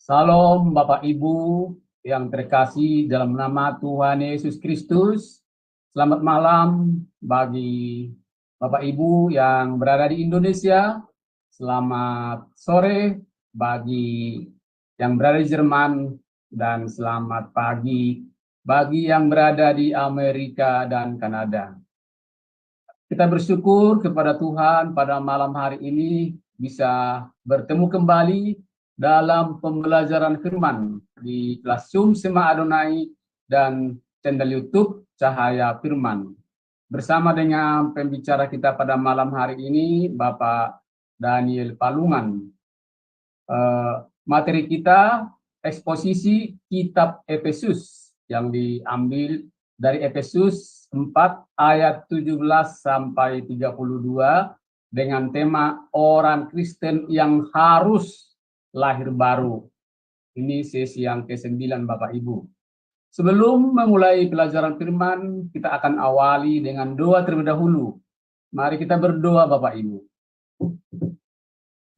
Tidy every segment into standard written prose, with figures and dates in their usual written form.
Salam Bapak Ibu yang terkasih dalam nama Tuhan Yesus Kristus. Selamat malam bagi Bapak Ibu yang berada di Indonesia. Selamat sore bagi yang berada di Jerman dan selamat pagi bagi yang berada di Amerika dan Kanada. Kita bersyukur kepada Tuhan pada malam hari ini bisa bertemu kembali dalam pembelajaran firman di kelas Zoom Sema Adonai dan channel YouTube Cahaya Firman. Bersama dengan pembicara kita pada malam hari ini, Bapak Daniel Palungan. Materi kita eksposisi kitab Efesus yang diambil dari Efesus 4 ayat 17 sampai 32 dengan tema orang Kristen yang harus lahir baru. Ini sesi yang ke-9 Bapak Ibu. Sebelum memulai pelajaran firman, kita akan awali dengan doa terlebih dahulu. Mari kita berdoa Bapak Ibu.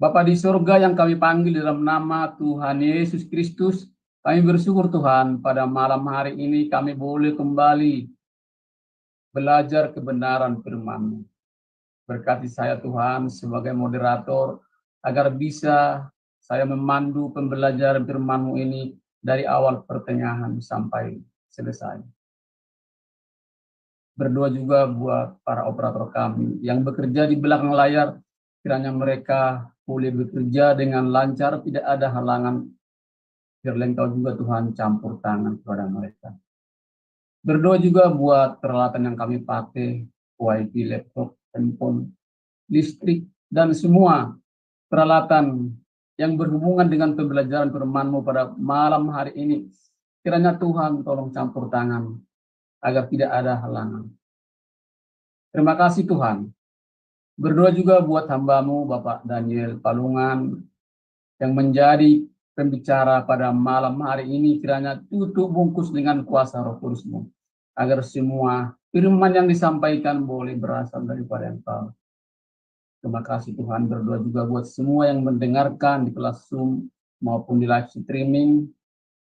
Bapa di surga yang kami panggil dalam nama Tuhan Yesus Kristus, kami bersyukur Tuhan pada malam hari ini kami boleh kembali belajar kebenaran firman-Mu. Berkati saya Tuhan sebagai moderator agar bisa saya memandu pembelajaran firman-Mu ini dari awal pertengahan sampai selesai. Berdoa juga buat para operator kami yang bekerja di belakang layar, kiranya mereka boleh bekerja dengan lancar, tidak ada halangan. Biarlah Engkau juga Tuhan campur tangan kepada mereka. Berdoa juga buat peralatan yang kami pakai, wifi, laptop, handphone, listrik, dan semua peralatan yang berhubungan dengan pembelajaran firman-Mu pada malam hari ini. Kiranya Tuhan tolong campur tangan agar tidak ada halangan. Terima kasih Tuhan. Berdoa juga buat hamba-Mu Bapak Daniel Palungan yang menjadi pembicara pada malam hari ini. Kiranya tutup bungkus dengan kuasa Roh Kudus-Mu agar semua firman yang disampaikan boleh berasal daripada Engkau. Terima kasih Tuhan. Berdoa juga buat semua yang mendengarkan di kelas Zoom maupun di live streaming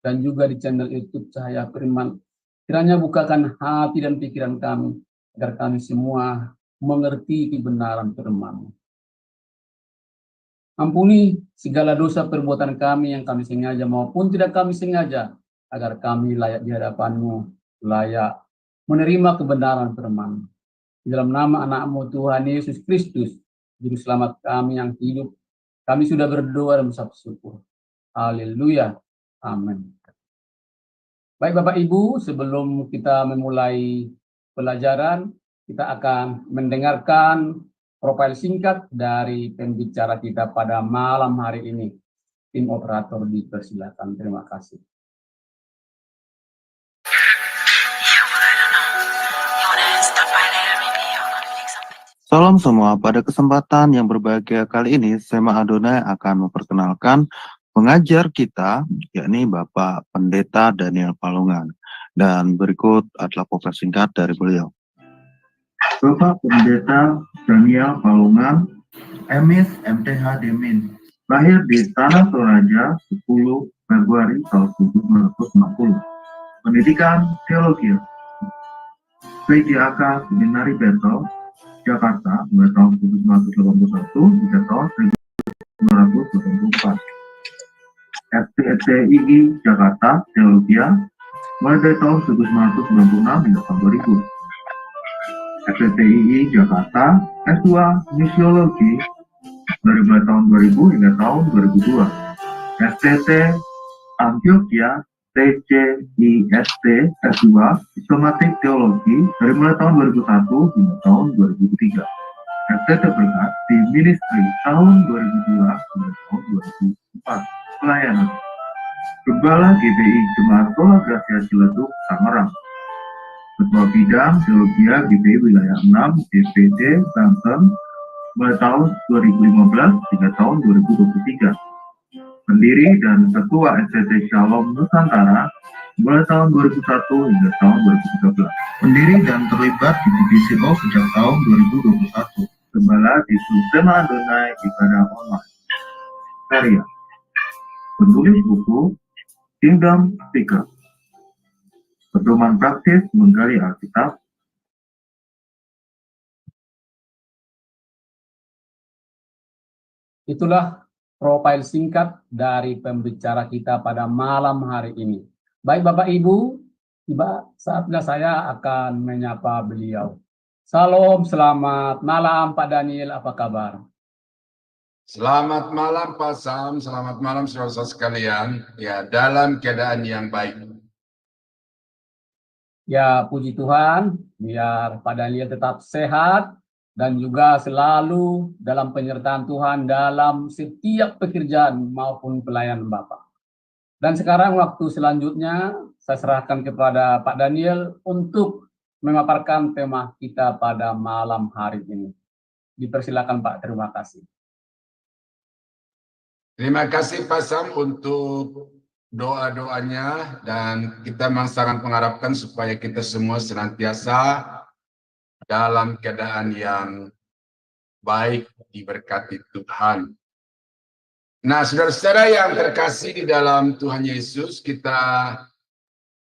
dan juga di channel YouTube Cahaya Firman. Kiranya bukakan hati dan pikiran kami agar kami semua mengerti kebenaran firman-Mu. Ampuni segala dosa perbuatan kami yang kami sengaja maupun tidak kami sengaja, agar kami layak di hadapan-Mu, layak menerima kebenaran firman. Di dalam nama anak-Mu Tuhan Yesus Kristus, Juru Selamat kami yang hidup, kami sudah berdoa dan mengucap syukur. Haleluya. Amin. Baik Bapak Ibu, sebelum kita memulai pelajaran, kita akan mendengarkan profil singkat dari pembicara kita pada malam hari ini. Tim operator dipersilakan. Terima kasih. Salam semua, pada kesempatan yang berbahagia kali ini, Sema Adonai akan memperkenalkan pengajar kita, yakni Bapak Pendeta Daniel Palungan. Dan berikut adalah profil singkat dari beliau. Bapak Pendeta Daniel Palungan, MIS MTH Demin, lahir di Tanah Toraja 10 Februari tahun 1940. Pendidikan Teologi, PGAK Seminari Betel, Jakarta, mulai tahun 1981 hingga tahun 1984. FTSII Jakarta, Teologia, mulai dari tahun 1996 hingga tahun 2000. FTTII Jakarta, S2 Misiologi, dari mulai tahun 2000 hingga tahun 2002. FTT Antioquia, TCIST, S2 Sistematik Teologi, dari mulai tahun 2001 hingga tahun 2003. FTT Berkat di Ministry tahun 2002 hingga tahun 2004. Pelayanan Gembala GBI Jemaat Tola Gracia Ciledug, Tangerang. Ketua Bidang Teologia GBI Wilayah 6 DPD Banten mulai tahun 2015 hingga tahun 2023. Pendiri dan Ketua SCT Shalom Nusantara mulai tahun 2001 hingga tahun 2013. Pendiri dan terlibat di DCO sejak tahun 2021. Gembala di Sema Adonai Ibadah Online. Karya Penulis buku Kingdom Speaker. Pedoman praktis menggali Alkitab. Itulah profil singkat dari pembicara kita pada malam hari ini. Baik Bapak Ibu, tiba saatnya saya akan menyapa beliau. Salam, selamat malam Pak Daniel, apa kabar? Selamat malam Pak Sam, selamat malam saudara-saudara sekalian. Ya, dalam keadaan yang baik. Ya, puji Tuhan, biar Pak Daniel tetap sehat dan juga selalu dalam penyertaan Tuhan dalam setiap pekerjaan maupun pelayanan Bapak. Dan sekarang waktu selanjutnya saya serahkan kepada Pak Daniel untuk memaparkan tema kita pada malam hari ini. Dipersilakan Pak, terima kasih. Terima kasih Pak Sam untuk doa-doanya, dan kita memang sangat mengharapkan supaya kita semua senantiasa dalam keadaan yang baik diberkati Tuhan. Nah, saudara-saudara yang terkasih di dalam Tuhan Yesus, kita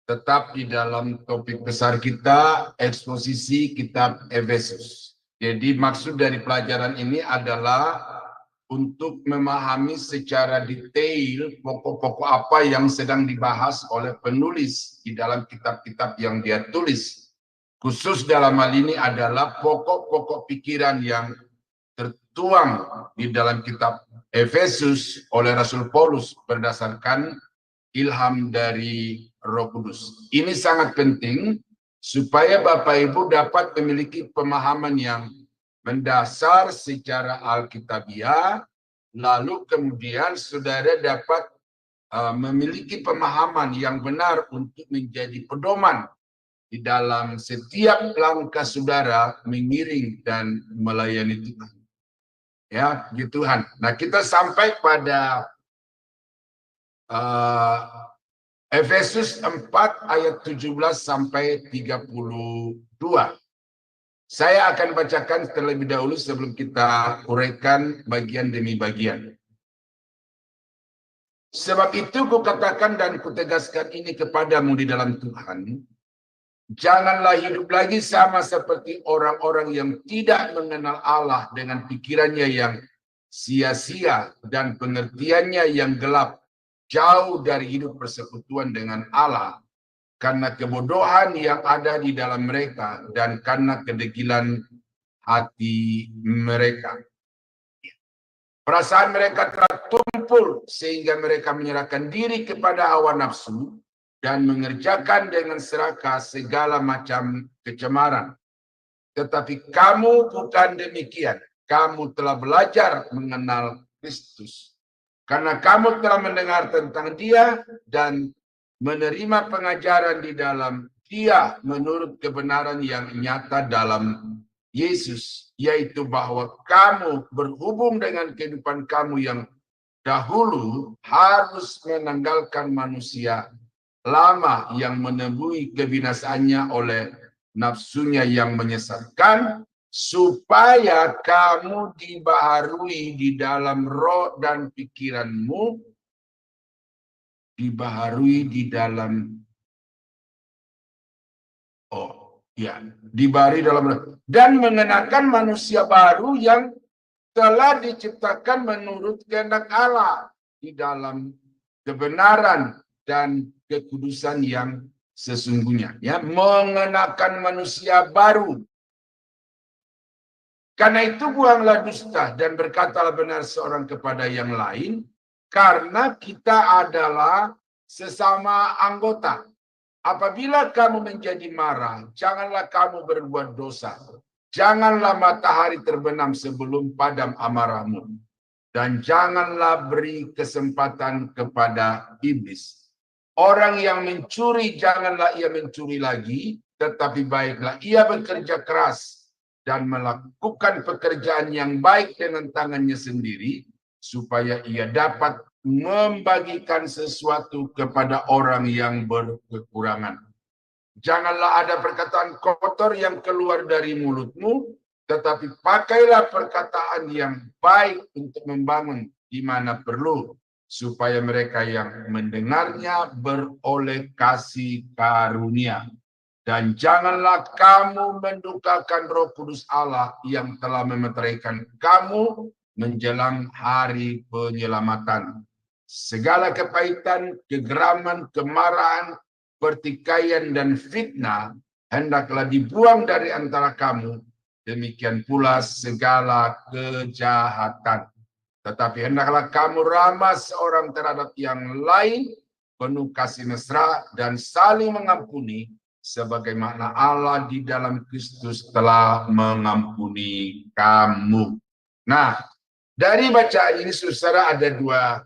tetap di dalam topik besar kita, eksposisi kitab Efesus. Jadi maksud dari pelajaran ini adalah untuk memahami secara detail pokok-pokok apa yang sedang dibahas oleh penulis di dalam kitab-kitab yang dia tulis. Khusus dalam hal ini adalah pokok-pokok pikiran yang tertuang di dalam kitab Efesus oleh Rasul Paulus berdasarkan ilham dari Roh Kudus. Ini sangat penting supaya Bapak Ibu dapat memiliki pemahaman yang mendasar secara alkitabiah, lalu kemudian saudara dapat memiliki pemahaman yang benar untuk menjadi pedoman di dalam setiap langkah saudara mengiring dan melayani Tuhan. Ya, gitu Tuhan. Nah, kita sampai pada Efesus 4 ayat 17 sampai 32. Saya akan bacakan terlebih dahulu sebelum kita uraikan bagian demi bagian. Sebab itu kukatakan dan kutegaskan ini kepadamu di dalam Tuhan. Janganlah hidup lagi sama seperti orang-orang yang tidak mengenal Allah dengan pikirannya yang sia-sia dan pengertiannya yang gelap, jauh dari hidup persekutuan dengan Allah, karena kebodohan yang ada di dalam mereka dan karena kedegilan hati mereka. Perasaan mereka telah tumpul sehingga mereka menyerahkan diri kepada hawa nafsu dan mengerjakan dengan serakah segala macam kecemaran. Tetapi kamu bukan demikian. Kamu telah belajar mengenal Kristus. Karena kamu telah mendengar tentang Dia dan menerima pengajaran di dalam Dia menurut kebenaran yang nyata dalam Yesus, yaitu bahwa kamu berhubung dengan kehidupan kamu yang dahulu harus menanggalkan manusia lama yang menemui kebinasaannya oleh nafsunya yang menyesatkan, supaya kamu dibaharui di dalam roh dan pikiranmu, dibaharui di dalam dibaharui dalam dan mengenakan manusia baru yang telah diciptakan menurut kehendak Allah di dalam kebenaran dan kekudusan yang sesungguhnya, ya, mengenakan manusia baru. Karena itu buanglah dusta dan berkatalah benar seorang kepada yang lain, karena kita adalah sesama anggota. Apabila kamu menjadi marah, janganlah kamu berbuat dosa. Janganlah matahari terbenam sebelum padam amarahmu. Dan janganlah beri kesempatan kepada iblis. Orang yang mencuri, janganlah ia mencuri lagi, tetapi baiklah ia bekerja keras dan melakukan pekerjaan yang baik dengan tangannya sendiri, supaya ia dapat membagikan sesuatu kepada orang yang berkekurangan. Janganlah ada perkataan kotor yang keluar dari mulutmu, tetapi pakailah perkataan yang baik untuk membangun di mana perlu, supaya mereka yang mendengarnya beroleh kasih karunia. Dan janganlah kamu mendukakan Roh Kudus Allah yang telah memeteraikan kamu menjelang hari penyelamatan. Segala kepahitan, kegeraman, kemarahan, pertikaian, dan fitnah hendaklah dibuang dari antara kamu. Demikian pula segala kejahatan. Tetapi hendaklah kamu ramah seorang terhadap yang lain, penuh kasih mesra dan saling mengampuni, sebagaimana Allah di dalam Kristus telah mengampuni kamu. Nah, dari bacaan ini saudara ada dua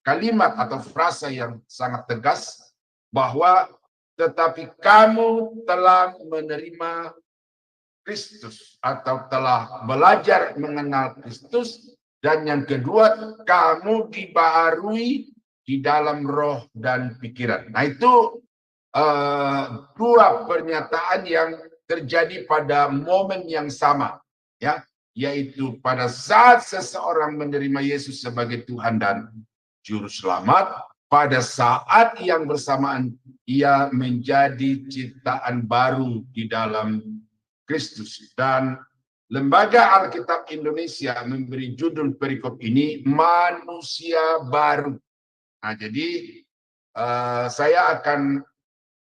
kalimat atau frasa yang sangat tegas, bahwa tetapi kamu telah menerima Kristus atau telah belajar mengenal Kristus, dan yang kedua kamu dibaharui di dalam roh dan pikiran. Nah, itu dua pernyataan yang terjadi pada momen yang sama, ya, yaitu pada saat seseorang menerima Yesus sebagai Tuhan dan Juru Selamat, pada saat yang bersamaan ia menjadi ciptaan baru di dalam Kristus. Dan Lembaga Alkitab Indonesia memberi judul perikop ini Manusia Baru. Nah, jadi saya akan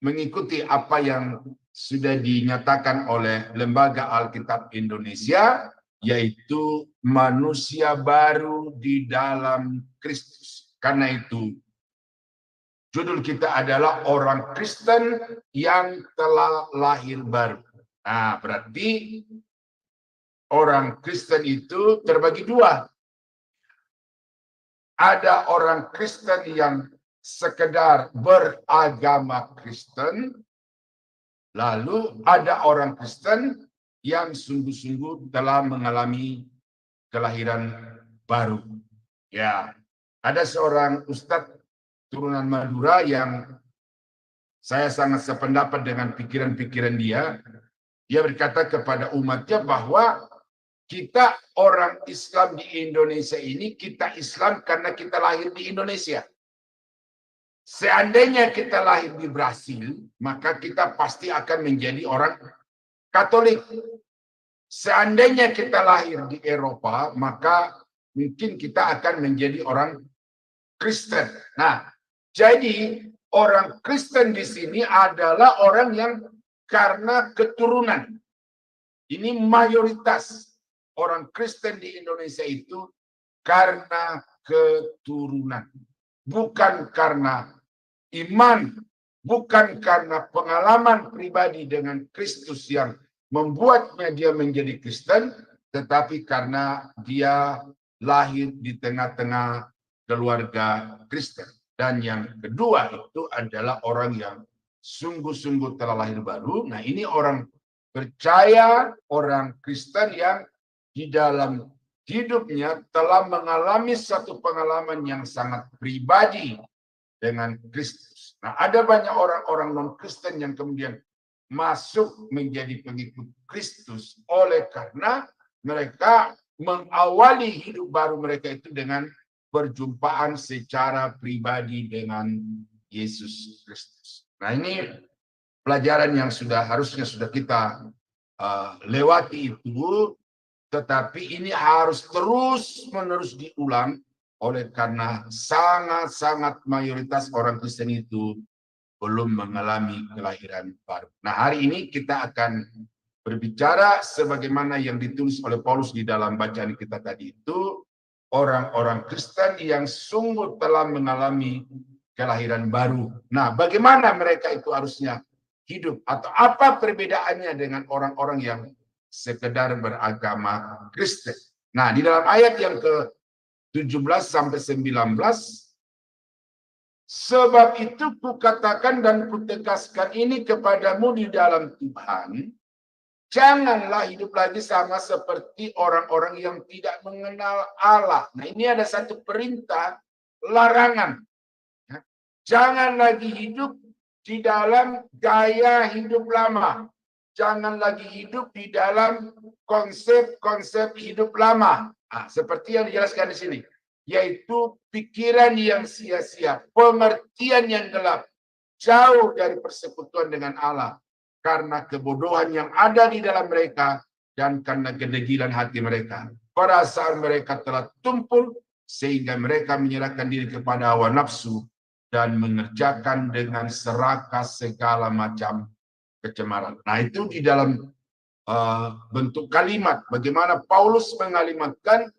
mengikuti apa yang sudah dinyatakan oleh Lembaga Alkitab Indonesia, yaitu manusia baru di dalam Kristus. Karena itu judul kita adalah orang Kristen yang telah lahir baru. Nah, berarti orang Kristen itu terbagi dua. Ada orang Kristen yang sekedar beragama Kristen, lalu ada orang Kristen yang sungguh-sungguh telah mengalami kelahiran baru. Ya, ada seorang ustadz turunan Madura yang saya sangat sependapat dengan pikiran-pikiran dia. Dia berkata kepada umatnya bahwa kita orang Islam di Indonesia ini, kita Islam karena kita lahir di Indonesia. Seandainya kita lahir di Brasil, maka kita pasti akan menjadi orang Katolik. Seandainya kita lahir di Eropa, maka mungkin kita akan menjadi orang Kristen. Nah, jadi orang Kristen di sini adalah orang yang karena keturunan. Ini mayoritas orang Kristen di Indonesia itu karena keturunan. Bukan karena iman, bukan karena pengalaman pribadi dengan Kristus yang membuatnya dia menjadi Kristen, tetapi karena dia lahir di tengah-tengah keluarga Kristen. Dan yang kedua itu adalah orang yang sungguh-sungguh telah lahir baru. Nah, ini orang percaya, orang Kristen yang di dalam hidupnya telah mengalami satu pengalaman yang sangat pribadi dengan Kristus. Nah, ada banyak orang-orang non-Kristen yang kemudian masuk menjadi pengikut Kristus oleh karena mereka mengawali hidup baru mereka itu dengan perjumpaan secara pribadi dengan Yesus Kristus. Nah, ini pelajaran yang harusnya sudah kita lewati itu, tetapi ini harus terus-menerus diulang oleh karena sangat-sangat mayoritas orang Kristen itu belum mengalami kelahiran baru. Nah, hari ini kita akan berbicara sebagaimana yang ditulis oleh Paulus di dalam bacaan kita tadi itu, orang-orang Kristen yang sungguh telah mengalami kelahiran baru. Nah, bagaimana mereka itu harusnya hidup, atau apa perbedaannya dengan orang-orang yang sekedar beragama Kristen? Nah, di dalam ayat yang ke-17 sampai 19, sebab itu kukatakan dan kutegaskan ini kepadamu di dalam Tuhan, janganlah hidup lagi sama seperti orang-orang yang tidak mengenal Allah. Nah, ini ada satu perintah, larangan. Jangan lagi hidup di dalam gaya hidup lama. Jangan lagi hidup di dalam konsep-konsep hidup lama. Nah, seperti yang dijelaskan di sini. yaitu pikiran yang sia-sia, pengertian yang gelap, jauh dari persekutuan dengan Allah, karena kebodohan yang ada di dalam mereka dan karena kedegilan hati mereka. Perasaan mereka telah tumpul sehingga mereka menyerahkan diri kepada hawa nafsu dan mengerjakan dengan serakah segala macam kecemaran. Nah, itu di dalam bentuk kalimat. Bagaimana Paulus mengalimatkan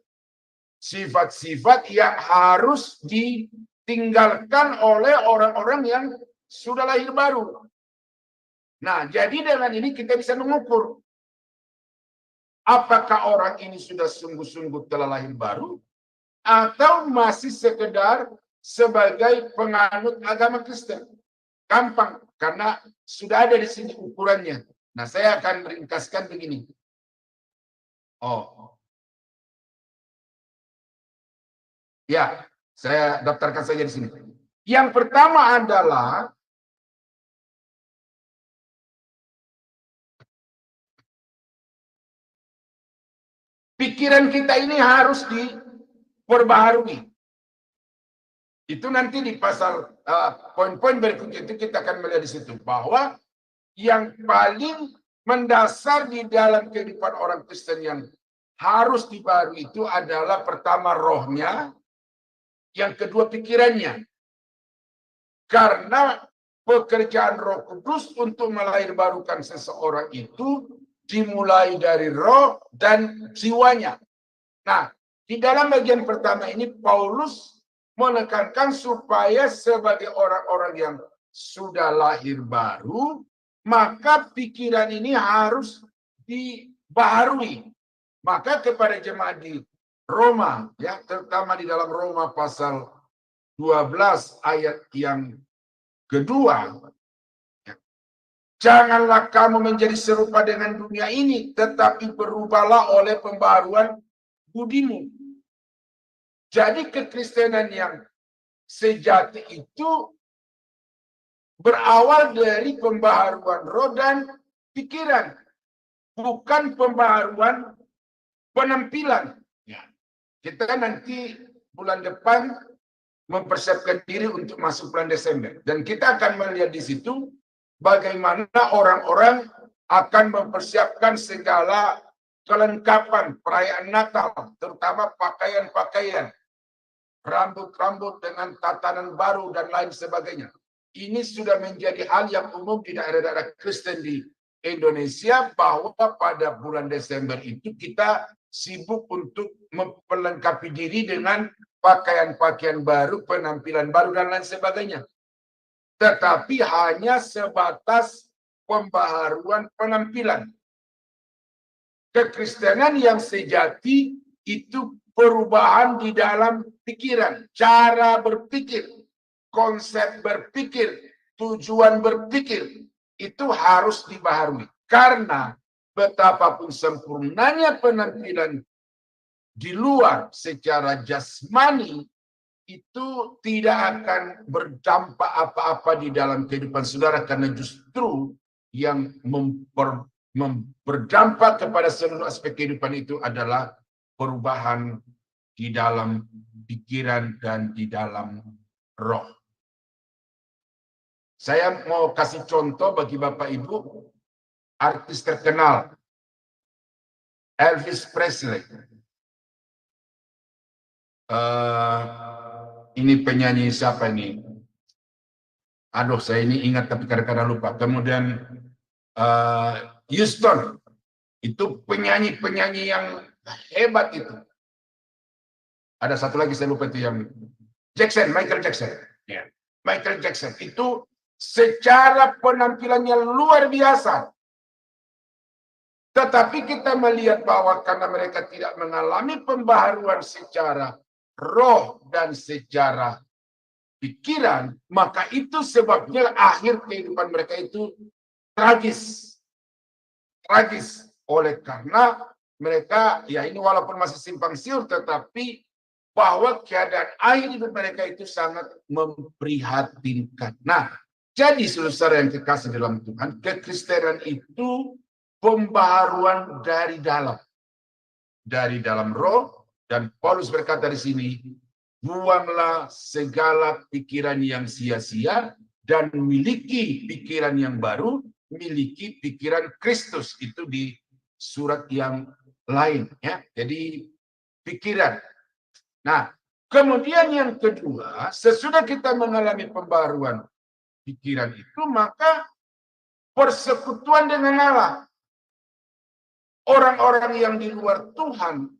sifat-sifat yang harus ditinggalkan oleh orang-orang yang sudah lahir baru. Nah, jadi dengan ini kita bisa mengukur apakah orang ini sudah sungguh-sungguh telah lahir baru atau masih sekedar sebagai penganut agama Kristen. Gampang, karena sudah ada di sini ukurannya. Nah, saya akan meringkaskan begini. Ya, saya daftarkan saja di sini. Yang pertama adalah pikiran kita ini harus diperbaharui. Itu nanti di pasal poin-poin berikutnya itu kita akan melihat di situ bahwa yang paling mendasar di dalam kehidupan orang Kristen yang harus dibaharui itu adalah pertama rohnya, yang kedua pikirannya. Karena pekerjaan Roh Kudus untuk melahirbarukan seseorang itu dimulai dari roh dan jiwanya. Nah, di dalam bagian pertama ini Paulus menekankan supaya sebagai orang-orang yang sudah lahir baru, maka pikiran ini harus dibaharui. Maka kepada jemaat di Roma, ya, terutama di dalam Roma pasal 12 ayat yang kedua, ya, janganlah kamu menjadi serupa dengan dunia ini, tetapi berubahlah oleh pembaharuan budimu. Jadi kekristenan yang sejati itu berawal dari pembaharuan roh dan pikiran, bukan pembaharuan penampilan. Ya. Kita nanti bulan depan mempersiapkan diri untuk masuk bulan Desember, dan kita akan melihat di situ bagaimana orang-orang akan mempersiapkan segala kelengkapan perayaan Natal, terutama pakaian-pakaian, rambut-rambut dengan tatanan baru dan lain sebagainya. Ini sudah menjadi hal yang umum di daerah-daerah Kristen di Indonesia, bahwa pada bulan Desember itu kita sibuk untuk memperlengkapi diri dengan pakaian-pakaian baru, penampilan baru, dan lain sebagainya. Tetapi hanya sebatas pembaharuan penampilan. Kekristenan yang sejati itu perubahan di dalam pikiran, cara berpikir, konsep berpikir, tujuan berpikir, itu harus dibaharui. Karena betapapun sempurnanya penampilan di luar secara jasmani, itu tidak akan berdampak apa-apa di dalam kehidupan saudara, karena justru yang berdampak kepada seluruh aspek kehidupan itu adalah perubahan di dalam pikiran dan di dalam roh. Saya mau kasih contoh bagi Bapak Ibu, artis terkenal Elvis Presley. Ini penyanyi siapa ini? Aduh, saya ini ingat tapi kadang-kadang lupa. Kemudian Houston, itu penyanyi-penyanyi yang hebat itu. Ada satu lagi saya lupa itu yang Michael Jackson. Ya. Michael Jackson itu secara penampilannya luar biasa. Tetapi kita melihat bahwa karena mereka tidak mengalami pembaharuan secara roh dan secara pikiran, maka itu sebabnya akhir kehidupan mereka itu tragis. Tragis oleh karena mereka, ya ini walaupun masih simpang siur, tetapi bahwa keadaan akhir hidup mereka itu sangat memprihatinkan. Nah, jadi saudara yang kekasih dalam Tuhan, kekristenan itu pembaharuan dari dalam roh, dan Paulus berkata di sini, buanglah segala pikiran yang sia-sia dan miliki pikiran yang baru, miliki pikiran Kristus. Itu di surat yang lain, ya. Jadi pikiran. Nah, kemudian yang kedua, sesudah kita mengalami pembaruan pikiran itu, maka persekutuan dengan Allah. Orang-orang yang di luar Tuhan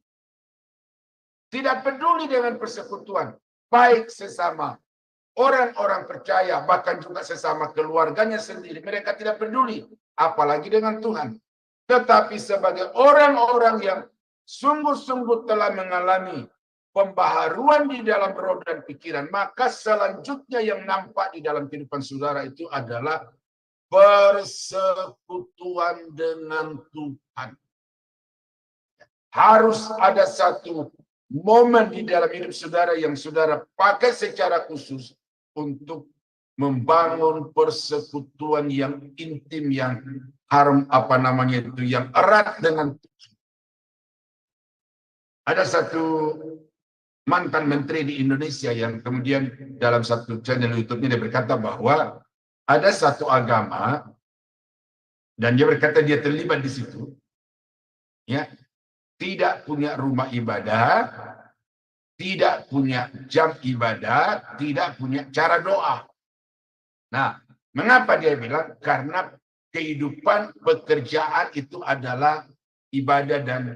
tidak peduli dengan persekutuan, baik sesama orang-orang percaya, bahkan juga sesama keluarganya sendiri. Mereka tidak peduli, apalagi dengan Tuhan. Tetapi sebagai orang-orang yang sungguh-sungguh telah mengalami pembaharuan di dalam roh dan pikiran, maka selanjutnya yang nampak di dalam kehidupan saudara itu adalah persekutuan dengan Tuhan. Harus ada satu momen di dalam hidup saudara yang saudara pakai secara khusus untuk membangun persekutuan yang intim, yang yang erat dengan Tuhan. Ada satu mantan menteri di Indonesia yang kemudian dalam satu channel YouTube-nya dia berkata bahwa ada satu agama, dan dia berkata dia terlibat di situ, ya, tidak punya rumah ibadah, tidak punya jam ibadah, tidak punya cara doa. Nah, mengapa dia bilang? Karena kehidupan pekerjaan itu adalah ibadah dan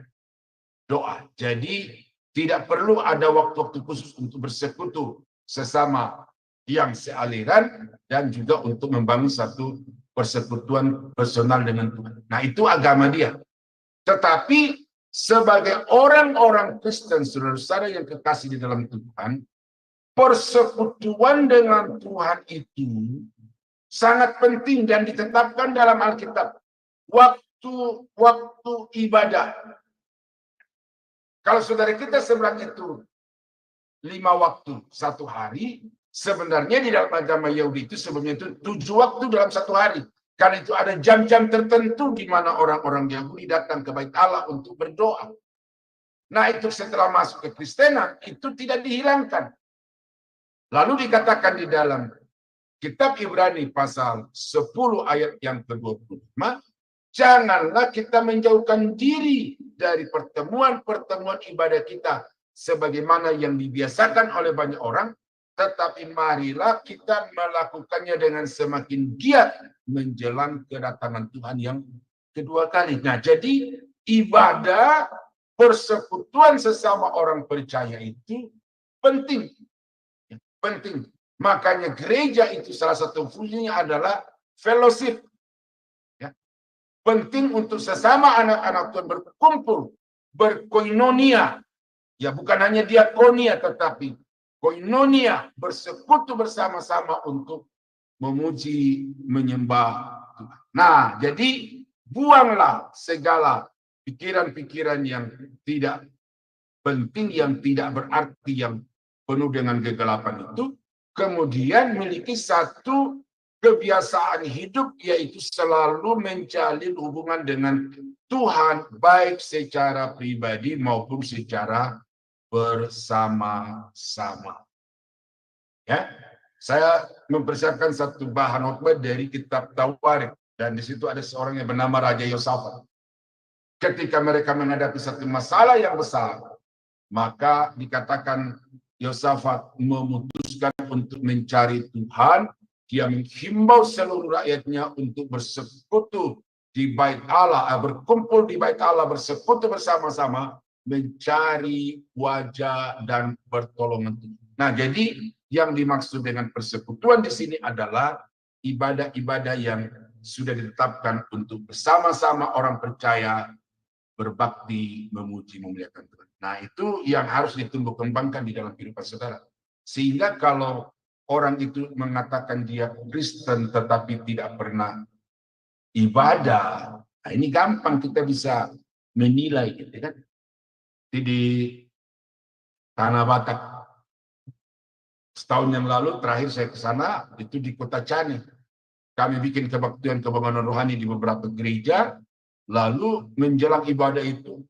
doa. Jadi tidak perlu ada waktu-waktu khusus untuk bersekutu sesama yang sealiran dan juga untuk membangun satu persekutuan personal dengan Tuhan. Nah, itu agama dia. Tetapi sebagai orang-orang Kristen, saudara-saudara yang kekasih di dalam Tuhan, persekutuan dengan Tuhan itu sangat penting dan ditetapkan dalam Alkitab. Waktu ibadah. Kalau saudara kita sebenarnya itu 5 waktu 1 hari, sebenarnya di dalam agama Yahudi itu sebelumnya itu 7 waktu dalam 1 hari. Karena itu ada jam-jam tertentu di mana orang-orang Yahudi datang ke Bait Allah untuk berdoa. Nah, itu setelah masuk ke Kristenan, itu tidak dihilangkan. Lalu dikatakan di dalam kitab Ibrani pasal 10 ayat yang ke-25, janganlah kita menjauhkan diri dari pertemuan-pertemuan ibadah kita sebagaimana yang dibiasakan oleh banyak orang, tetapi marilah kita melakukannya dengan semakin giat menjelang kedatangan Tuhan yang kedua kali. Nah, jadi ibadah persekutuan sesama orang percaya itu penting. Penting. Makanya gereja itu salah satu fungsinya adalah fellowship. Ya. Penting untuk sesama anak-anak Tuhan berkumpul, berkoinonia. Ya, bukan hanya diakonia, tetapi koinonia, bersekutu bersama-sama untuk memuji, menyembah Tuhan. Nah, jadi buanglah segala pikiran-pikiran yang tidak penting, yang tidak berarti, yang penuh dengan kegelapan itu. Kemudian miliki satu kebiasaan hidup, yaitu selalu menjalin hubungan dengan Tuhan, baik secara pribadi maupun secara bersama-sama. Ya, saya mempersiapkan satu bahan khotbah dari kitab Tawarikh, dan di situ ada seorang yang bernama Raja Yosafat. Ketika mereka menghadapi satu masalah yang besar, maka dikatakan Yosafat memutuskan untuk mencari Tuhan. Dia menghimbau seluruh rakyatnya untuk bersekutu di Bait Allah, berkumpul di Bait Allah, bersekutu bersama-sama, mencari wajah dan pertolongan Tuhan. Nah, jadi yang dimaksud dengan persekutuan di sini adalah ibadah-ibadah yang sudah ditetapkan untuk bersama-sama orang percaya berbakti, memuji, memuliakan Tuhan. Nah, itu yang harus ditumbuh kembangkan di dalam kehidupan saudara. Sehingga kalau orang itu mengatakan dia Kristen tetapi tidak pernah ibadah, nah ini gampang kita bisa menilai, gitu kan. Di Tanah Batak, setahun yang lalu terakhir saya ke sana, itu di Kota Cane. Kami bikin kebaktian kebangunan rohani di beberapa gereja, lalu menjelang ibadah itu,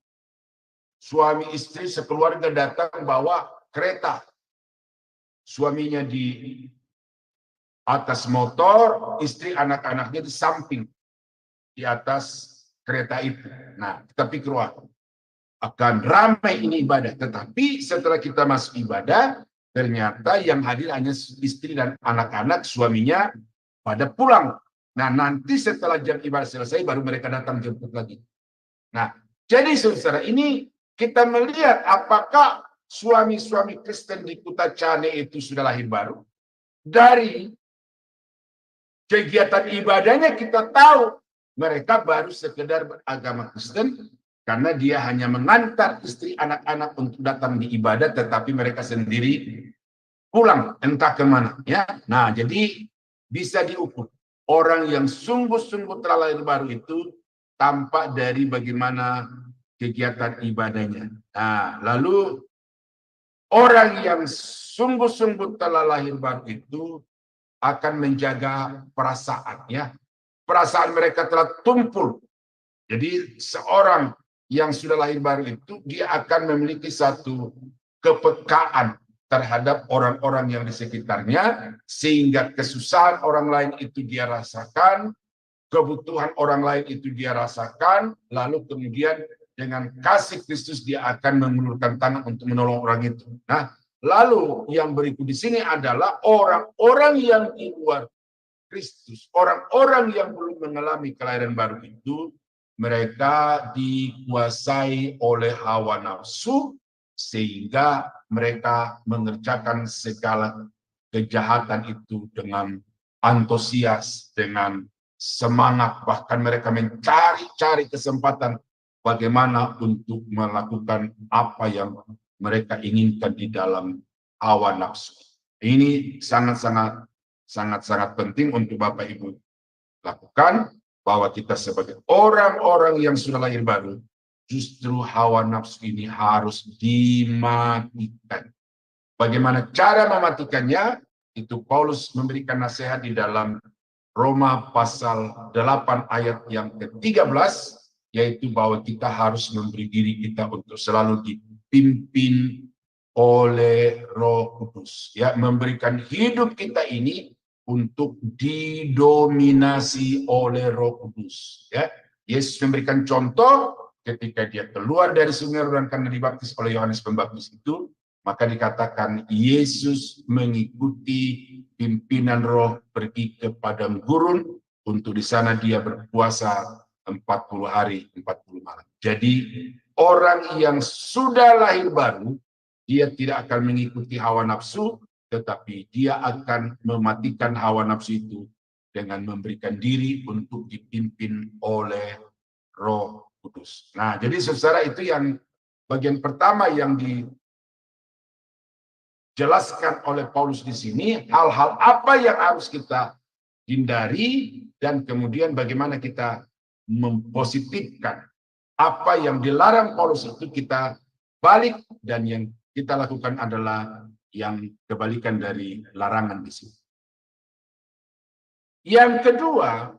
suami istri sekeluarga datang bawa kereta. suaminya di atas motor, istri anak-anaknya di samping, di atas kereta itu. Nah, kita pikir, wah, akan ramai ini ibadah. Tetapi setelah kita masuk ibadah, ternyata yang hadir hanya istri dan anak-anak, suaminya pada pulang. Nah, nanti setelah jam ibadah selesai, baru mereka datang jemput lagi. Nah, jadi saudara, ini kita melihat apakah suami-suami Kristen di Kuta Cane itu sudah lahir baru. Dari kegiatan ibadahnya kita tahu mereka baru sekedar beragama Kristen karena dia hanya mengantar istri anak-anak untuk datang di ibadah, tetapi mereka sendiri pulang entah kemana. Ya, nah jadi bisa diukur orang yang sungguh-sungguh telah lahir baru itu tampak dari bagaimana kegiatan ibadahnya. Nah, lalu orang yang sungguh-sungguh telah lahir baru itu akan menjaga perasaannya. Perasaan mereka telah tumpul. Jadi seorang yang sudah lahir baru itu, dia akan memiliki satu kepekaan terhadap orang-orang yang di sekitarnya, sehingga kesusahan orang lain itu dia rasakan, kebutuhan orang lain itu dia rasakan, lalu kemudian dengan kasih Kristus dia akan mengulurkan tangan untuk menolong orang itu. Nah, lalu yang berikut di sini adalah orang-orang yang di luar Kristus, orang-orang yang belum mengalami kelahiran baru itu, mereka dikuasai oleh hawa nafsu, sehingga mereka mengerjakan segala kejahatan itu dengan antusias, dengan semangat, bahkan mereka mencari-cari kesempatan bagaimana untuk melakukan apa yang mereka inginkan di dalam hawa nafsu. Ini sangat-sangat penting untuk Bapak Ibu lakukan, bahwa kita sebagai orang-orang yang sudah lahir baru, justru hawa nafsu ini harus dimatikan. Bagaimana cara mematikannya? Itu Paulus memberikan nasihat di dalam Roma pasal 8 ayat yang ke-13, yaitu bahwa kita harus memberi diri kita untuk selalu dipimpin oleh Roh Kudus, ya, memberikan hidup kita ini untuk didominasi oleh Roh Kudus, ya. Yesus memberikan contoh ketika dia keluar dari sungai Yordan karena dibaptis oleh Yohanes Pembaptis itu, maka dikatakan Yesus mengikuti pimpinan Roh pergi ke padang gurun untuk di sana dia berpuasa 40 hari 40 malam. Jadi orang yang sudah lahir baru, dia tidak akan mengikuti hawa nafsu, tetapi dia akan mematikan hawa nafsu itu dengan memberikan diri untuk dipimpin oleh Roh Kudus. Nah, jadi saudara, itu yang bagian pertama yang dijelaskan oleh Paulus di sini, hal-hal apa yang harus kita hindari dan kemudian bagaimana kita mempositifkan apa yang dilarang Paulus itu kita balik, dan yang kita lakukan adalah yang kebalikan dari larangan di sini. Yang kedua,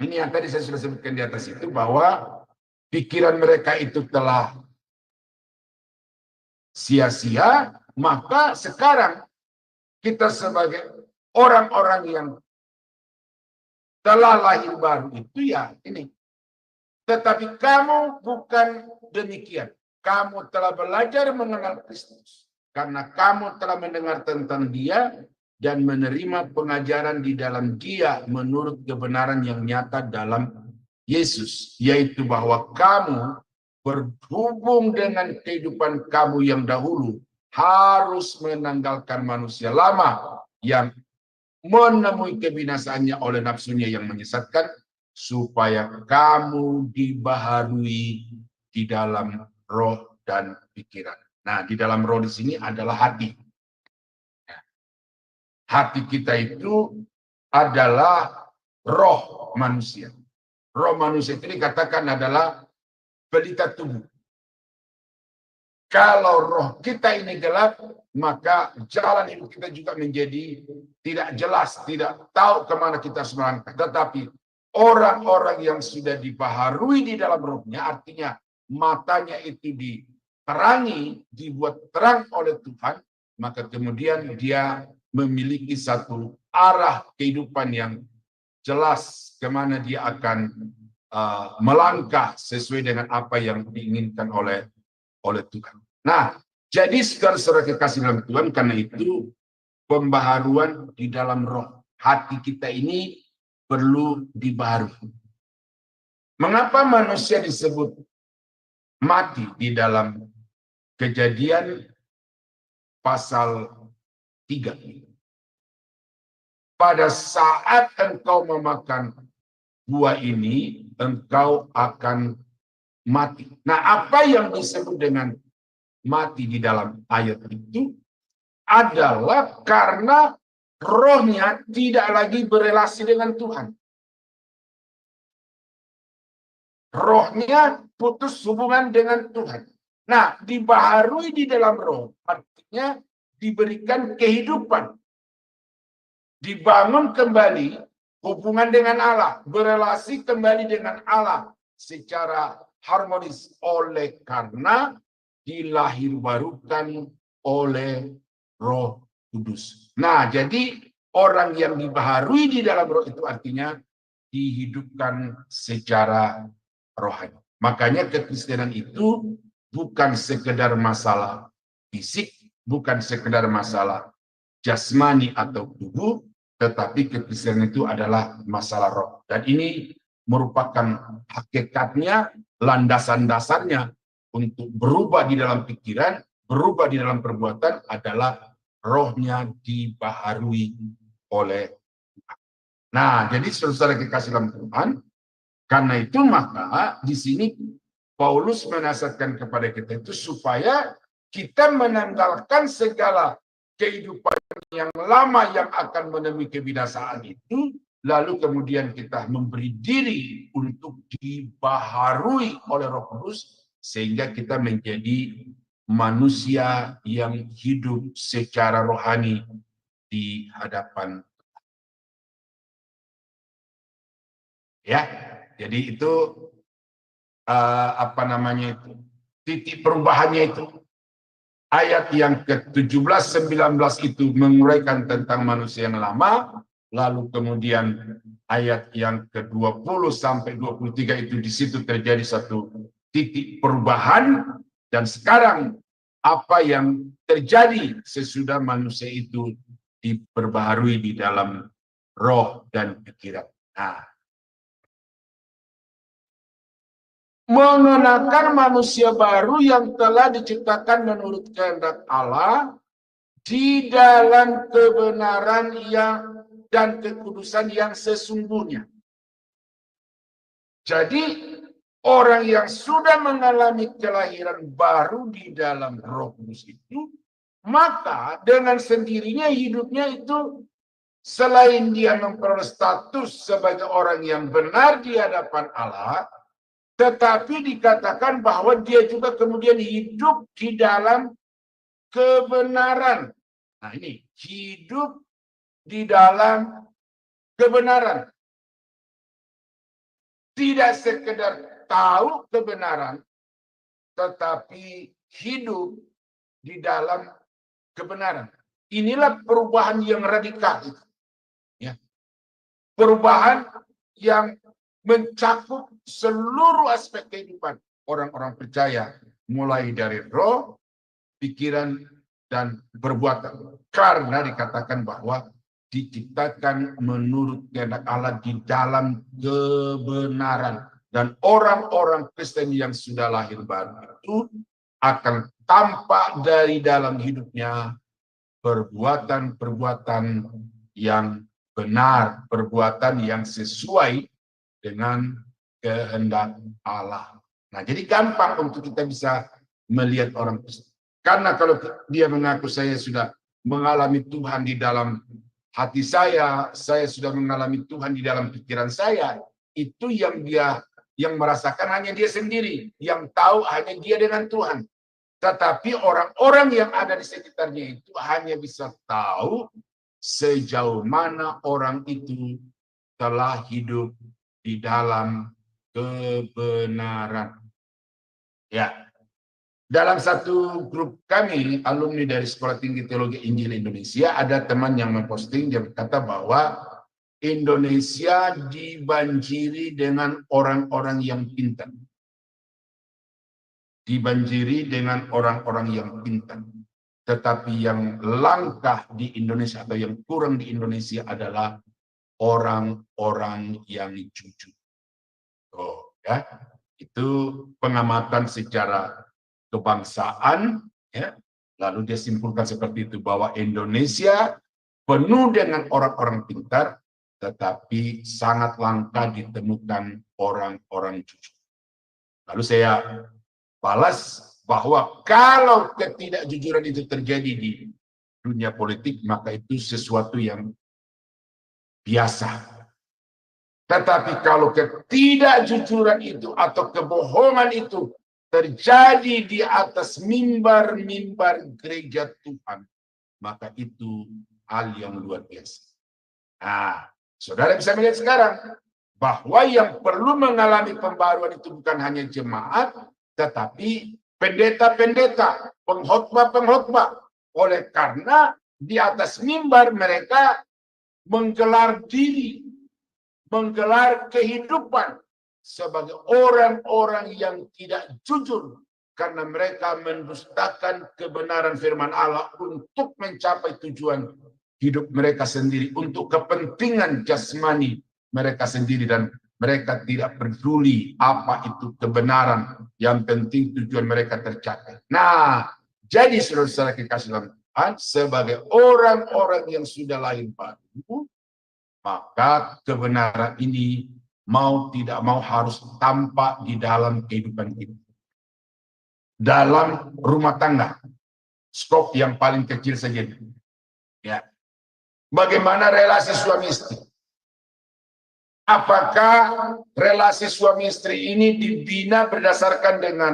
ini yang tadi saya sudah sebutkan di atas itu, bahwa pikiran mereka itu telah sia-sia, maka sekarang kita sebagai orang-orang yang telah lahir baru itu, ya ini. Tetapi kamu bukan demikian. Kamu telah belajar mengenal Kristus karena kamu telah mendengar tentang Dia dan menerima pengajaran di dalam Dia menurut kebenaran yang nyata dalam Yesus, yaitu bahwa kamu berhubung dengan kehidupan kamu yang dahulu harus menanggalkan manusia lama yang menemui kebinasaannya oleh nafsunya yang menyesatkan, supaya kamu dibaharui di dalam roh dan pikiran. Nah, di dalam roh di sini adalah hati. Hati kita itu adalah roh manusia. Roh manusia itu dikatakan adalah pelita tubuh. Kalau roh kita ini gelap, maka jalan hidup kita juga menjadi tidak jelas, tidak tahu kemana kita harus melangkah. Tetapi orang-orang yang sudah dibaharui di dalam rohnya, artinya matanya itu diterangi, dibuat terang oleh Tuhan, maka kemudian dia memiliki satu arah kehidupan yang jelas kemana dia akan melangkah sesuai dengan apa yang diinginkan oleh Tuhan. Nah, jadi saudara-saudara kekasih dalam Tuhan, karena itu pembaharuan di dalam roh. Hati kita ini perlu dibaharui. Mengapa manusia disebut mati di dalam Kejadian pasal 3? Pada saat engkau memakan buah ini, engkau akan mati. Nah, apa yang disebut dengan mati di dalam ayat itu adalah karena rohnya tidak lagi berelasi dengan Tuhan. Rohnya putus hubungan dengan Tuhan. Nah, dibaharui di dalam roh, artinya diberikan kehidupan. Dibangun kembali hubungan dengan Allah, berelasi kembali dengan Allah secara harmonis oleh karena dilahirbarukan oleh Roh Kudus. Nah, jadi orang yang dibaharui di dalam roh itu artinya dihidupkan secara rohani. Makanya kekristenan itu bukan sekedar masalah fisik, bukan sekedar masalah jasmani atau tubuh, tetapi kekristenan itu adalah masalah roh. Dan ini merupakan hakikatnya, landasan dasarnya untuk berubah di dalam pikiran, berubah di dalam perbuatan adalah rohnya dibaharui oleh Tuhan. Nah, jadi saudara kekasih dalam Tuhan, karena itu maka di sini Paulus menasihatkan kepada kita itu supaya kita menanggalkan segala kehidupan yang lama yang akan menemui kebinasaan itu, lalu kemudian kita memberi diri untuk dibaharui oleh Roh Kudus sehingga kita menjadi manusia yang hidup secara rohani di hadapan Tuhan. Ya, jadi itu titik perubahannya itu. Ayat yang ke-17, 19 itu menguraikan tentang manusia yang lama, lalu kemudian ayat yang ke-20 sampai 23 itu di situ terjadi satu titik perubahan, dan sekarang apa yang terjadi sesudah manusia itu diperbaharui di dalam roh dan pikiran. Nah, mengenakan manusia baru yang telah diciptakan menurut kehendak Allah di dalam kebenaran yang dan kekudusan yang sesungguhnya. Jadi orang yang sudah mengalami kelahiran baru di dalam Roh Kudus itu, maka dengan sendirinya hidupnya itu selain dia memperoleh status sebagai orang yang benar di hadapan Allah, tetapi dikatakan bahwa dia juga kemudian hidup di dalam kebenaran. Nah ini, hidup di dalam kebenaran. Tidak sekedar tahu kebenaran, tetapi hidup di dalam kebenaran. Inilah perubahan yang radikal. Ya. Perubahan yang mencakup seluruh aspek kehidupan orang-orang percaya, mulai dari roh, pikiran, dan perbuatan. Karena dikatakan bahwa diciptakan menurut kehendak Allah di dalam kebenaran. Dan orang-orang Kristen yang sudah lahir baru itu akan tampak dari dalam hidupnya perbuatan-perbuatan yang benar, perbuatan yang sesuai dengan kehendak Allah. Nah, jadi gampang untuk kita bisa melihat orang Kristen. Karena kalau dia mengaku saya sudah mengalami Tuhan di dalam hati saya sudah mengalami Tuhan di dalam pikiran saya, itu yang merasakan hanya dia sendiri, yang tahu hanya dia dengan Tuhan. Tetapi orang-orang yang ada di sekitarnya itu hanya bisa tahu sejauh mana orang itu telah hidup di dalam kebenaran. Ya. dalam satu grup kami, alumni dari Sekolah Tinggi Teologi Injil Indonesia, ada teman yang memposting, dia berkata bahwa Indonesia dibanjiri dengan orang-orang yang pintar. Dibanjiri dengan orang-orang yang pintar. Tetapi yang langka di Indonesia atau yang kurang di Indonesia adalah orang-orang yang jujur. Oh, ya. Itu pengamatan secara kebangsaan, ya. Lalu dia simpulkan seperti itu bahwa Indonesia penuh dengan orang-orang pintar, tetapi sangat langka ditemukan orang-orang jujur. Lalu saya balas bahwa kalau ketidakjujuran itu terjadi di dunia politik, maka itu sesuatu yang biasa. Tetapi kalau ketidakjujuran itu atau kebohongan itu terjadi di atas mimbar-mimbar gereja Tuhan, maka itu hal yang luar biasa. Nah, saudara bisa melihat sekarang bahwa yang perlu mengalami pembaruan itu bukan hanya jemaat, tetapi pendeta-pendeta, pengkhotbah-pengkhotbah. Oleh karena di atas mimbar mereka menggelar diri, menggelar kehidupan sebagai orang-orang yang tidak jujur karena mereka mendustakan kebenaran firman Allah untuk mencapai tujuan hidup mereka sendiri, untuk kepentingan jasmani mereka sendiri, dan mereka tidak peduli apa itu kebenaran, yang penting tujuan mereka tercapai. Nah, jadi saudara-saudara kekasih dalam Tuhan, sebagai orang-orang yang sudah lahir baru, maka kebenaran ini mau tidak mau harus tampak di dalam kehidupan kita. Dalam rumah tangga, skop yang paling kecil saja. Ya. Bagaimana relasi suami istri? Apakah relasi suami istri ini dibina berdasarkan dengan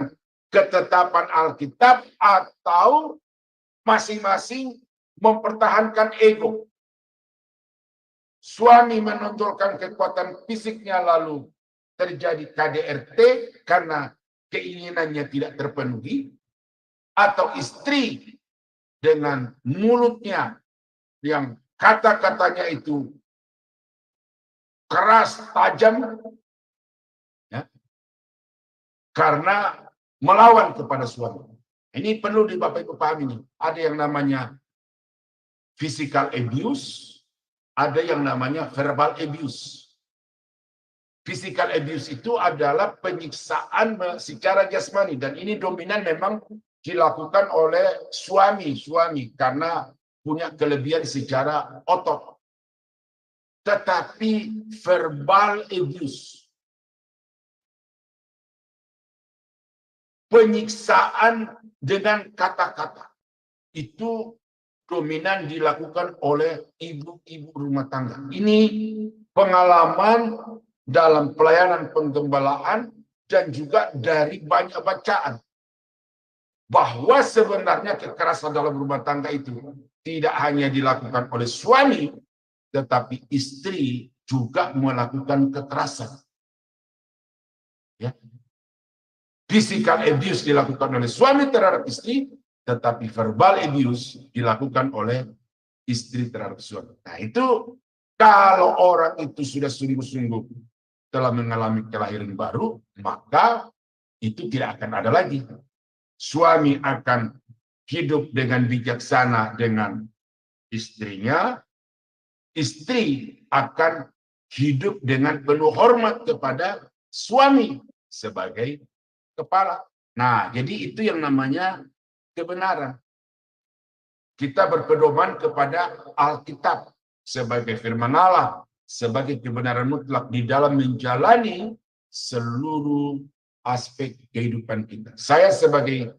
ketetapan Alkitab atau masing-masing mempertahankan ego? Suami menonjolkan kekuatan fisiknya lalu terjadi KDRT karena keinginannya tidak terpenuhi, atau istri dengan mulutnya yang kata-katanya itu keras, tajam, ya, karena melawan kepada suami. Ini perlu Bapak Ibu pahami nih. Ada yang namanya physical abuse, ada yang namanya verbal abuse. Physical abuse itu adalah penyiksaan secara jasmani, dan ini dominan memang dilakukan oleh suami karena punya kelebihan secara otot. Tetapi verbal abuse, penyiksaan dengan kata-kata, itu dominan dilakukan oleh ibu-ibu rumah tangga. Ini pengalaman dalam pelayanan penggembalaan dan juga dari banyak bacaan, bahwa sebenarnya kekerasan dalam rumah tangga itu tidak hanya dilakukan oleh suami, tetapi istri juga melakukan kekerasan. Ya. Physical abuse dilakukan oleh suami terhadap istri, tetapi verbal abuse dilakukan oleh istri terhadap suami. Nah, itu kalau orang itu sudah sungguh-sungguh telah mengalami kelahiran baru, maka itu tidak akan ada lagi. Suami akan hidup dengan bijaksana dengan istrinya, istri akan hidup dengan penuh hormat kepada suami sebagai kepala. Nah, jadi itu yang namanya kebenaran. Kita berpedoman kepada Alkitab sebagai firman Allah, sebagai kebenaran mutlak di dalam menjalani seluruh aspek kehidupan kita. Saya sebagai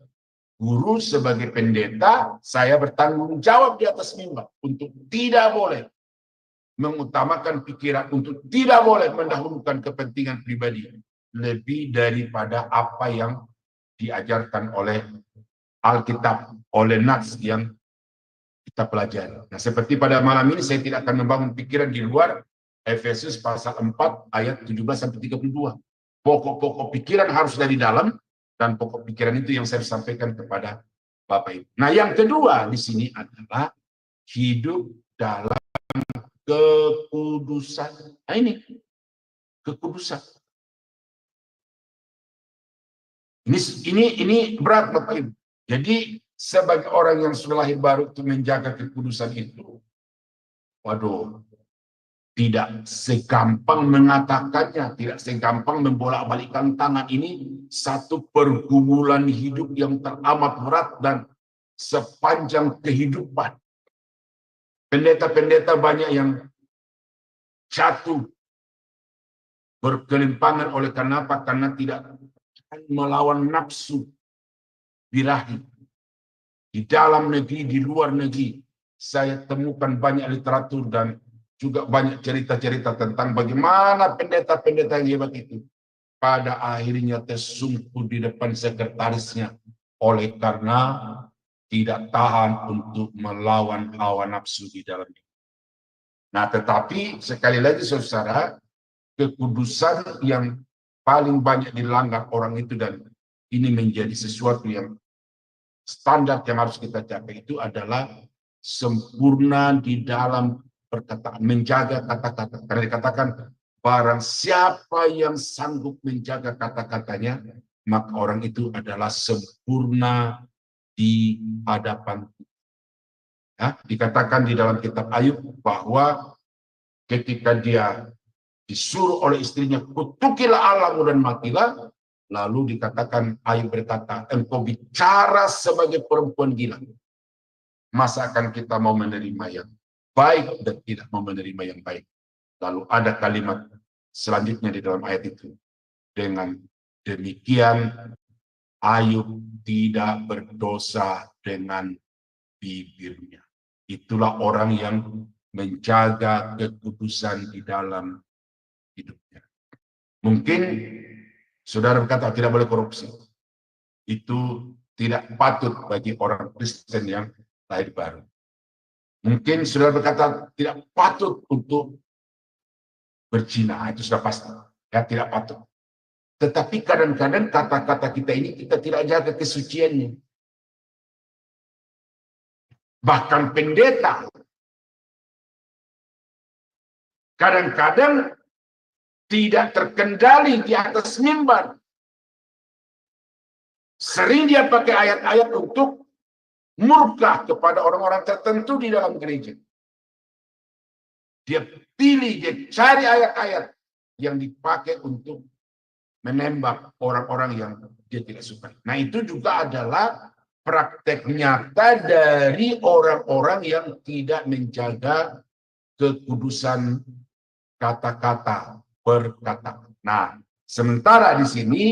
guru, sebagai pendeta, saya bertanggung jawab di atas mimbar untuk tidak boleh mengutamakan pikiran, untuk tidak boleh mendahulukan kepentingan pribadi lebih daripada apa yang diajarkan oleh Alkitab, oleh Nats yang kita pelajari. Nah, seperti pada malam ini saya tidak akan membangun pikiran di luar Efesus pasal 4 ayat 17-32. Pokok-pokok pikiran harus dari dalam, Dan pokok pikiran itu yang saya sampaikan kepada Bapak Ibu. Nah, yang kedua di sini adalah hidup dalam kekudusan. Nah, ini kekudusan. Ini berat Bapak Ibu. Jadi sebagai orang yang sudah lahir baru itu menjaga kekudusan itu, waduh, tidak segampang mengatakannya, tidak segampang membolak-balikkan tangan. Ini satu pergumulan hidup yang teramat berat dan sepanjang kehidupan. Pendeta-pendeta banyak yang jatuh berkelimpangan oleh karena apa? Karena tidak melawan nafsu birahi. Di dalam negeri, di luar negeri, saya temukan banyak literatur dan juga banyak cerita-cerita tentang bagaimana pendeta-pendeta yang hebat itu pada akhirnya tersungkur di depan sekretarisnya oleh karena tidak tahan untuk melawan hawa nafsu di dalamnya. Nah, tetapi sekali lagi saudara, kekudusan yang paling banyak dilanggar orang itu, dan ini menjadi sesuatu yang standar yang harus kita capai, itu adalah sempurna di dalam perkataan, menjaga kata-kata. Karena dikatakan barang siapa yang sanggup menjaga kata-katanya, maka orang itu adalah sempurna di hadapan Tuhan. Ya, dikatakan di dalam kitab Ayub bahwa ketika dia disuruh oleh istrinya, kutukilah Allahmu dan matilah, lalu dikatakan, Ayub berkata, engkau bicara sebagai perempuan gila. Masa akan kita mau menerima yang baik dan tidak mau menerima yang baik? Lalu ada kalimat selanjutnya di dalam ayat itu. Dengan demikian, Ayub tidak berdosa dengan bibirnya. Itulah orang yang menjaga kekudusan di dalam hidupnya. Mungkin saudara berkata tidak boleh korupsi. Itu tidak patut bagi orang Kristen yang lahir baru. Mungkin saudara berkata tidak patut untuk berzina, itu sudah pasti. Ya, tidak patut. Tetapi kadang-kadang kata-kata kita ini kita tidak jaga kesuciannya. Bahkan pendeta kadang-kadang tidak terkendali di atas mimbar. Sering dia pakai ayat-ayat untuk murka kepada orang-orang tertentu di dalam gereja. Dia pilih, dia cari ayat-ayat yang dipakai untuk menembak orang-orang yang dia tidak suka. Nah, itu juga adalah praktek nyata dari orang-orang yang tidak menjaga kekudusan kata-kata, perkataan. Nah, sementara di sini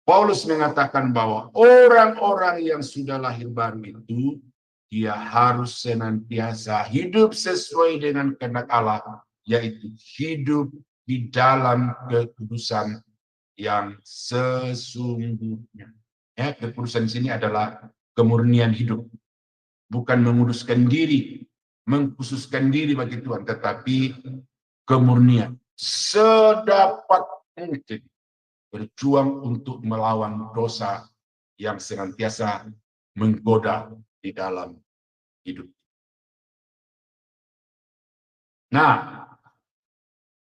Paulus mengatakan bahwa orang-orang yang sudah lahir baru itu, dia harus senantiasa hidup sesuai dengan kehendak Allah, yaitu hidup di dalam kekudusan yang sesungguhnya. Ya, kekudusan di sini adalah kemurnian hidup, bukan menguduskan diri, mengkhususkan diri bagi Tuhan, tetapi kemurnian sedapat mungkin berjuang untuk melawan dosa yang senantiasa menggoda di dalam hidup. Nah,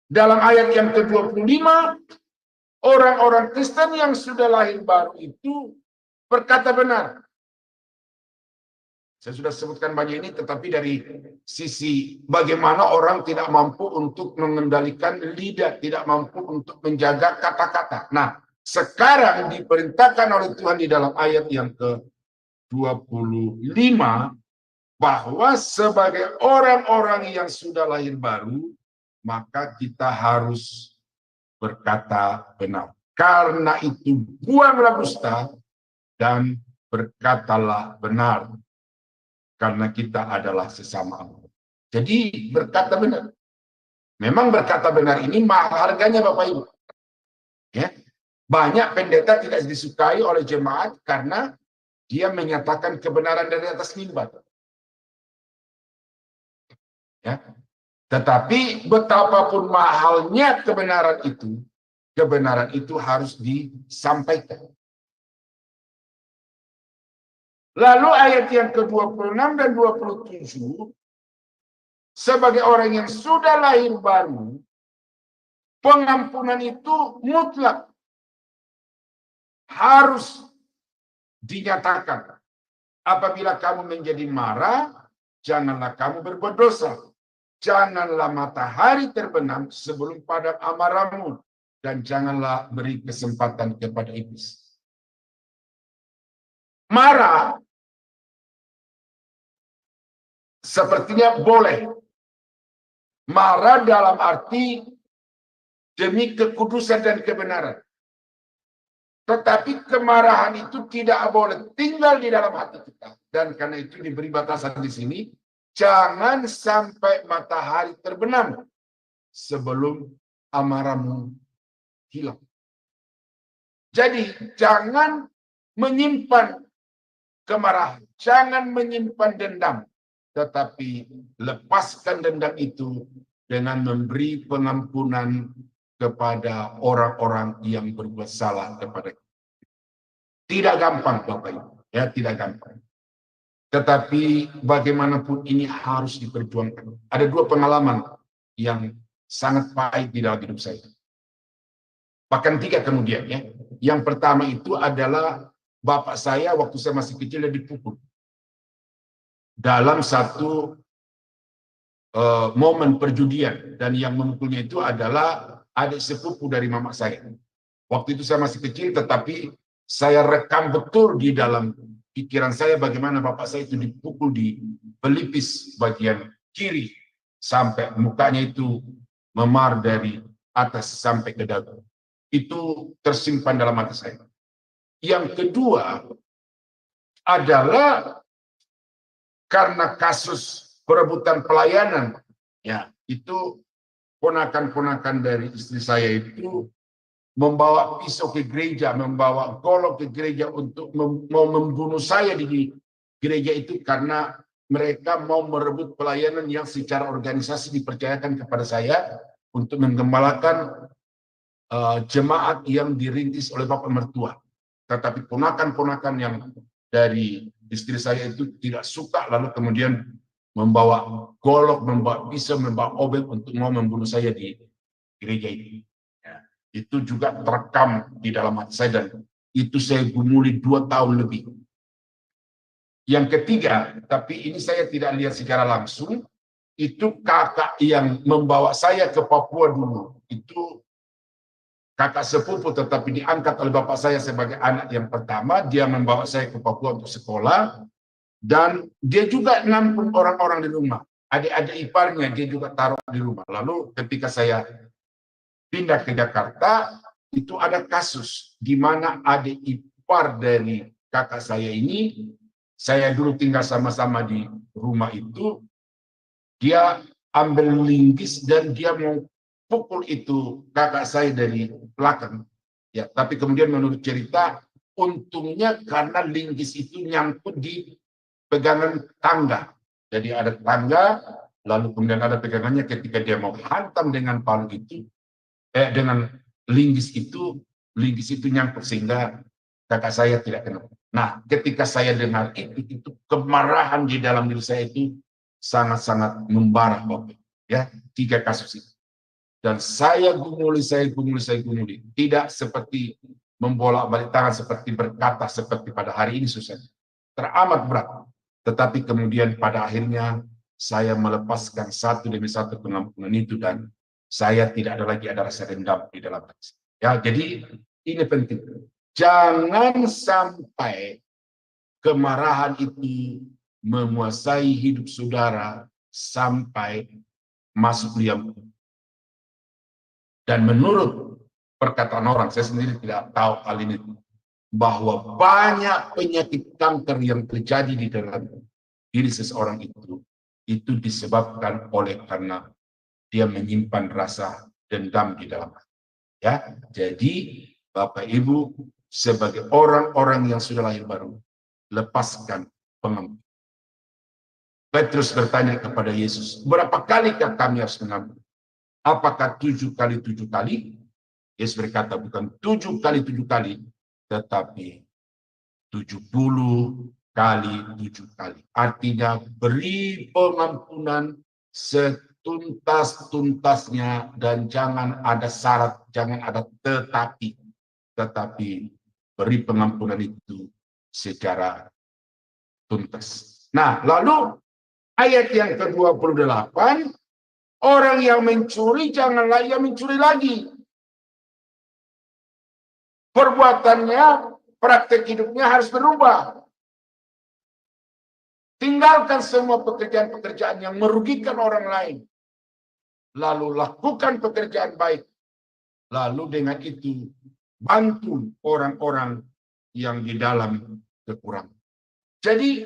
dalam ayat yang ke-25, orang-orang Kristen yang sudah lahir baru itu berkata benar. Saya sudah sebutkan banyak ini, tetapi dari sisi bagaimana orang tidak mampu untuk mengendalikan lidah, tidak mampu untuk menjaga kata-kata. Nah, sekarang diperintahkan oleh Tuhan di dalam ayat yang ke-25, bahwa sebagai orang-orang yang sudah lahir baru, maka kita harus berkata benar. Karena itu, buanglah dusta dan berkatalah benar. Karena kita adalah sesama Allah. Jadi berkata benar. Memang berkata benar ini mahal harganya Bapak Ibu. Ya. Banyak pendeta tidak disukai oleh jemaat karena dia menyatakan kebenaran dari atas mimbar. Ya. Tetapi betapapun mahalnya kebenaran itu harus disampaikan. Lalu ayat yang ke-26 dan 27, sebagai orang yang sudah lahir baru, pengampunan itu mutlak harus dinyatakan. Apabila kamu menjadi marah, janganlah kamu berbuat dosa. Janganlah matahari terbenam sebelum padam amarahmu, dan janganlah beri kesempatan kepada iblis. Marah sepertinya boleh. Marah dalam arti demi kekudusan dan kebenaran. Tetapi kemarahan itu tidak boleh tinggal di dalam hati kita. Dan karena itu diberi batasan di sini, jangan sampai matahari terbenam sebelum amarahmu hilang. Jadi jangan menyimpan kemarahan, jangan menyimpan dendam, tetapi lepaskan dendam itu dengan memberi pengampunan kepada orang-orang yang berbuat salah kepada kita. Tidak gampang, Bapak Ibu, ya, tidak gampang. Tetapi bagaimanapun ini harus diperjuangkan. Ada dua pengalaman yang sangat pahit di dalam hidup saya. Bahkan tiga kemudian, ya. Yang pertama itu adalah bapak saya waktu saya masih kecil dia dipukul. Dalam satu momen perjudian, dan yang memukulnya itu adalah adik sepupu dari mama saya. Waktu itu saya masih kecil, tetapi saya rekam betul di dalam pikiran saya bagaimana bapak saya itu dipukul di pelipis bagian kiri sampai mukanya itu memar dari atas sampai ke dagu. Itu tersimpan dalam hati saya. Yang kedua adalah karena kasus perebutan pelayanan, ya, itu ponakan-ponakan dari istri saya itu membawa pisau ke gereja, membawa golok ke gereja untuk mau membunuh saya di gereja itu karena mereka mau merebut pelayanan yang secara organisasi dipercayakan kepada saya untuk menggembalakan jemaat yang dirintis oleh bapak mertua. Tetapi ponakan-ponakan yang dari istri saya itu tidak suka, lalu kemudian membawa golok, membawa pisau, membawa obeng untuk mau membunuh saya di gereja itu. Ya, itu juga terekam di dalam hati saya, dan itu saya gumuli 2 tahun lebih. Yang ketiga, tapi ini saya tidak lihat secara langsung, itu kakak yang membawa saya ke Papua dulu. Itu kakak sepupu, tetapi diangkat oleh bapak saya sebagai anak yang pertama. Dia membawa saya ke Papua untuk sekolah, dan dia juga nampung orang-orang di rumah. Adik-adik iparnya dia juga taruh di rumah. Lalu ketika saya pindah ke Jakarta, itu ada kasus di mana adik ipar dari kakak saya ini, saya dulu tinggal sama-sama di rumah itu, dia ambil linggis dan dia mau pukul itu kakak saya dari belakang. Ya, tapi kemudian menurut cerita, untungnya karena linggis itu nyangkut di pegangan tangga. Jadi ada tangga, lalu kemudian ada pegangannya ketika dia mau hantam dengan palu itu, dengan linggis itu nyangkut sehingga kakak saya tidak kena. Nah, ketika saya dengar itu kemarahan di dalam diri saya itu sangat-sangat membara, Bapak. Ya, 3 kasus itu. Dan saya gumuli. Tidak seperti membolak-balik tangan, seperti berkata seperti pada hari ini susah. Teramat berat. Tetapi kemudian pada akhirnya saya melepaskan satu demi satu pengampunan itu, dan saya tidak ada lagi ada rasa dendam di dalam hati. Ya, jadi ini penting. Jangan sampai kemarahan itu menguasai hidup saudara sampai masuk liang. Dan menurut perkataan orang, saya sendiri tidak tahu hal ini, bahwa banyak penyakit kanker yang terjadi di dalam diri seseorang itu disebabkan oleh karena dia menyimpan rasa dendam di dalam hati. Ya, jadi Bapak Ibu sebagai orang-orang yang sudah lahir baru, lepaskan pengampun. Petrus bertanya kepada Yesus, berapa kalikah kami harus mengampuni? Apakah 7 kali 7 kali? Yesus berkata, bukan 7 kali 7 kali, tetapi 70 kali 7 kali. Artinya beri pengampunan setuntas-tuntasnya dan jangan ada syarat, jangan ada tetapi beri pengampunan itu secara tuntas. Nah, lalu ayat yang ke-28, orang yang mencuri janganlah ia mencuri lagi. Perbuatannya, praktek hidupnya harus berubah. Tinggalkan semua pekerjaan-pekerjaan yang merugikan orang lain. Lalu lakukan pekerjaan baik. Lalu dengan itu bantu orang-orang yang di dalam kekurangan. Jadi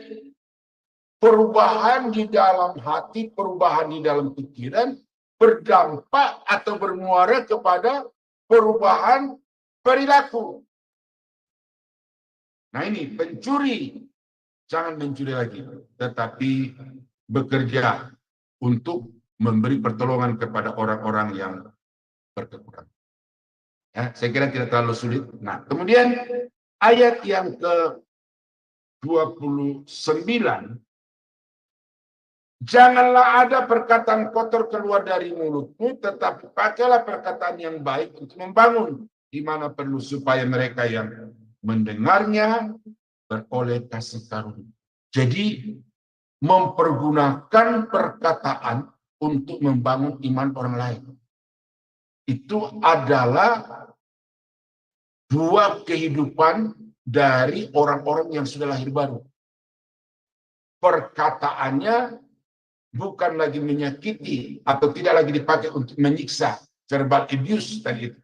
perubahan di dalam hati, perubahan di dalam pikiran berdampak atau bermuara kepada perubahan perilaku. Nah ini, pencuri jangan mencuri lagi, tetapi bekerja untuk memberi pertolongan kepada orang-orang yang berkekurangan. Ya, saya kira tidak terlalu sulit. Nah, kemudian ayat yang ke-29, janganlah ada perkataan kotor keluar dari mulutmu, tetapi pakailah perkataan yang baik untuk membangun, di mana perlu supaya mereka yang mendengarnya beroleh kasih karunia. Jadi mempergunakan perkataan untuk membangun iman orang lain. Itu adalah buah kehidupan dari orang-orang yang sudah lahir baru. Perkataannya bukan lagi menyakiti atau tidak lagi dipakai untuk menyiksa, verbal abuse tadi itu.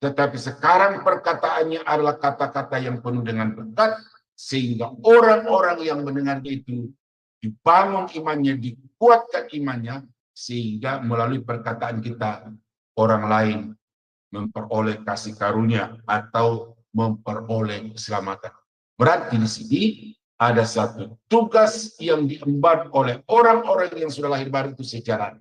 Tetapi sekarang perkataannya adalah kata-kata yang penuh dengan berkat, sehingga orang-orang yang mendengarnya itu dibangun imannya, dikuatkan imannya, sehingga melalui perkataan kita orang lain memperoleh kasih karunia atau memperoleh keselamatan. Berarti di sini ada satu tugas yang diemban oleh orang-orang yang sudah lahir baru itu secara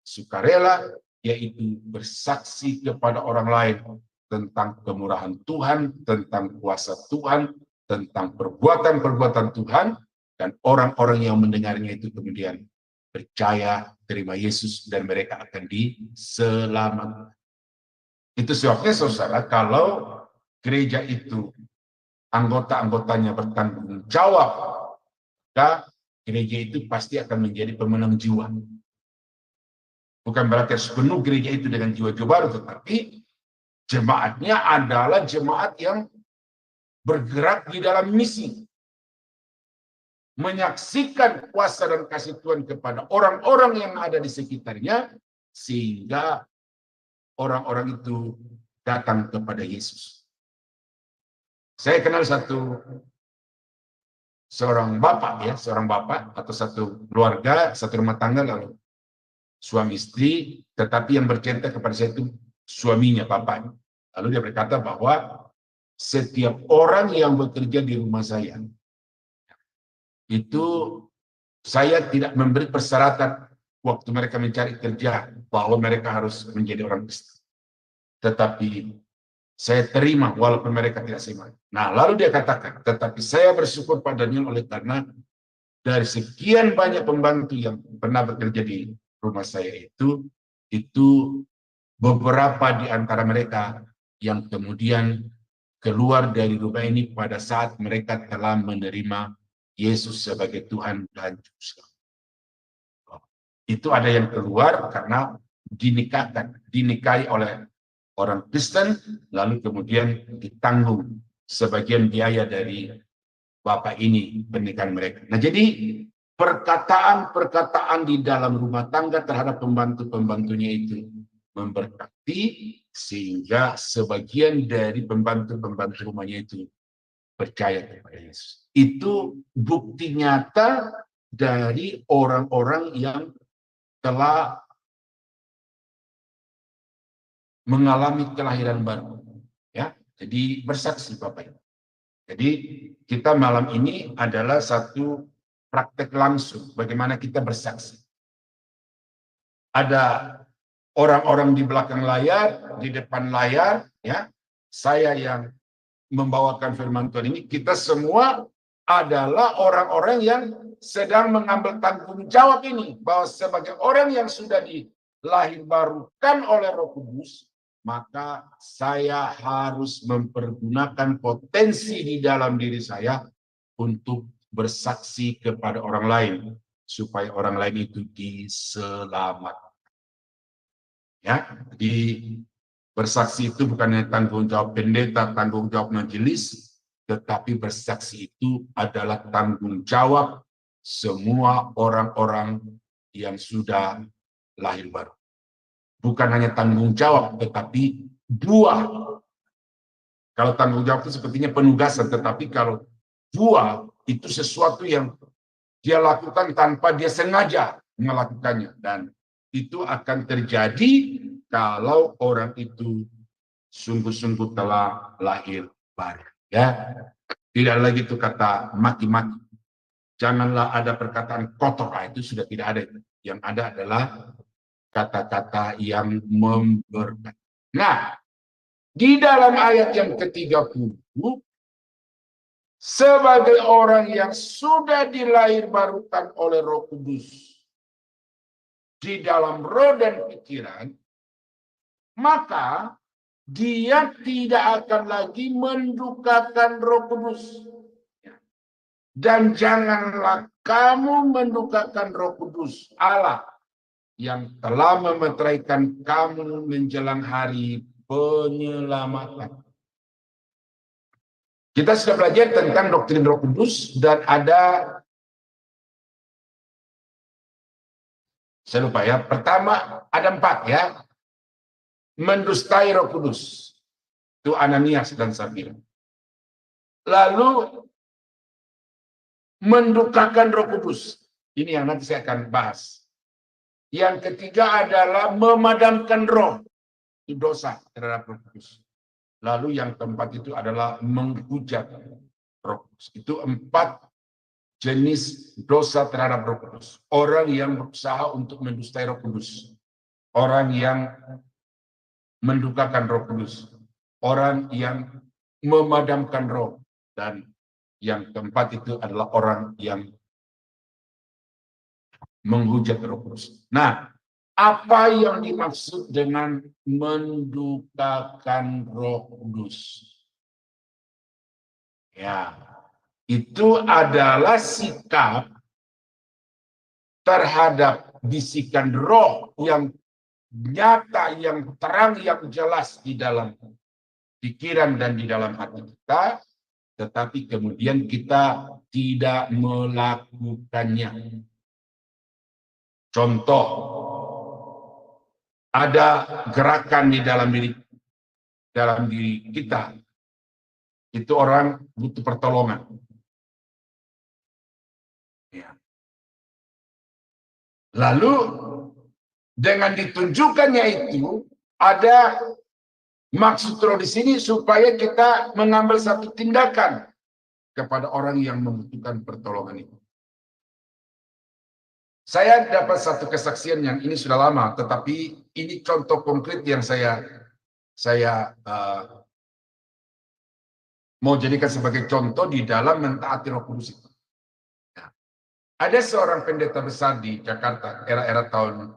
sukarela, yaitu bersaksi kepada orang lain tentang kemurahan Tuhan, tentang kuasa Tuhan, tentang perbuatan-perbuatan Tuhan, dan orang-orang yang mendengarnya itu kemudian percaya, terima Yesus, dan mereka akan diselamatkan. Itu sebabnya, saudara, kalau gereja itu anggota-anggotanya bertanggung jawab, maka gereja itu pasti akan menjadi pemenang jiwa. Bukan berarti harus penuh gereja itu dengan jiwa-jiwa baru, tetapi jemaatnya adalah jemaat yang bergerak di dalam misi. Menyaksikan kuasa dan kasih Tuhan kepada orang-orang yang ada di sekitarnya, sehingga orang-orang itu datang kepada Yesus. Saya kenal seorang bapak atau satu keluarga, satu rumah tangga, lalu suami istri, tetapi yang bercerita kepada saya itu suaminya, bapaknya. Lalu dia berkata bahwa setiap orang yang bekerja di rumah saya, itu saya tidak memberi persyaratan waktu mereka mencari kerja bahwa mereka harus menjadi orang Kristen. Tetapi saya terima walaupun mereka tidak seiman. Nah, lalu dia katakan, tetapi saya bersyukur Pak Daniel oleh karena dari sekian banyak pembantu yang pernah bekerja di rumah saya itu beberapa di antara mereka yang kemudian keluar dari rumah ini pada saat mereka telah menerima Yesus sebagai Tuhan dan Juru Selamat. Itu ada yang keluar karena dinikahi oleh orang Kristen, lalu kemudian ditanggung sebagian biaya dari bapak ini pernikahan mereka. Nah, jadi perkataan-perkataan di dalam rumah tangga terhadap pembantu-pembantunya itu memberkati, sehingga sebagian dari pembantu-pembantu rumahnya itu percaya kepada Yesus. Itu bukti nyata dari orang-orang yang telah mengalami kelahiran baru. Ya, jadi bersaksi Bapak Ibu. Jadi kita malam ini adalah satu praktek langsung bagaimana kita bersaksi. Ada orang-orang di belakang layar, di depan layar, ya. Saya yang membawakan firman Tuhan ini, kita semua adalah orang-orang yang sedang mengambil tanggung jawab ini, bahwa sebagai orang yang sudah dilahir barukan oleh Roh Kudus, maka saya harus mempergunakan potensi di dalam diri saya untuk bersaksi kepada orang lain, supaya orang lain itu diselamatkan. Ya, di bersaksi itu bukannya tanggung jawab pendeta, tanggung jawab majelis, tetapi bersaksi itu adalah tanggung jawab semua orang-orang yang sudah lahir baru. Bukan hanya tanggung jawab, tetapi buah. Kalau tanggung jawab itu sepertinya penugasan, tetapi kalau buah itu sesuatu yang dia lakukan tanpa dia sengaja melakukannya. Dan itu akan terjadi kalau orang itu sungguh-sungguh telah lahir baru. Ya, tidak lagi itu kata maki-maki. Janganlah ada perkataan kotor, itu sudah tidak ada. Yang ada adalah kata-kata yang memberkati. Nah, di dalam ayat yang ke-30, sebagai orang yang sudah dilahir barukan oleh Roh Kudus di dalam roh dan pikiran, maka dia tidak akan lagi mendukakan Roh Kudus. Dan janganlah kamu mendukakan Roh Kudus Allah yang telah memeteraikan kamu menjelang hari penyelamatan. Kita sudah belajar tentang doktrin Roh Kudus, dan saya lupa ya, pertama ada 4 ya. Mendustai Roh Kudus, itu Ananias dan Safira. Lalu mendukakan Roh Kudus, ini yang nanti saya akan bahas. Yang ketiga adalah memadamkan roh, itu dosa terhadap Roh Kudus. Lalu yang keempat itu adalah menghujat Roh Kudus. Itu 4 jenis dosa terhadap Roh Kudus. Orang yang berusaha untuk mendustai Roh Kudus, orang yang mendukakan Roh Kudus, orang yang memadamkan roh, dan yang keempat itu adalah orang yang menghujat Roh Kudus. Nah, apa yang dimaksud dengan mendukakan Roh Kudus? Ya, itu adalah sikap terhadap bisikan roh yang nyata, yang terang, yang jelas di dalam pikiran dan di dalam hati kita, tetapi kemudian kita tidak melakukannya. Contoh, ada gerakan di dalam diri kita, itu orang butuh pertolongan. Ya. Lalu dengan ditunjukkannya itu ada maksud roh di sini supaya kita mengambil satu tindakan kepada orang yang membutuhkan pertolongan itu. Saya dapat satu kesaksian yang ini sudah lama, tetapi ini contoh konkret yang saya mau jadikan sebagai contoh di dalam mentaati Roh Kudus itu. Nah, ada seorang pendeta besar di Jakarta era-era tahun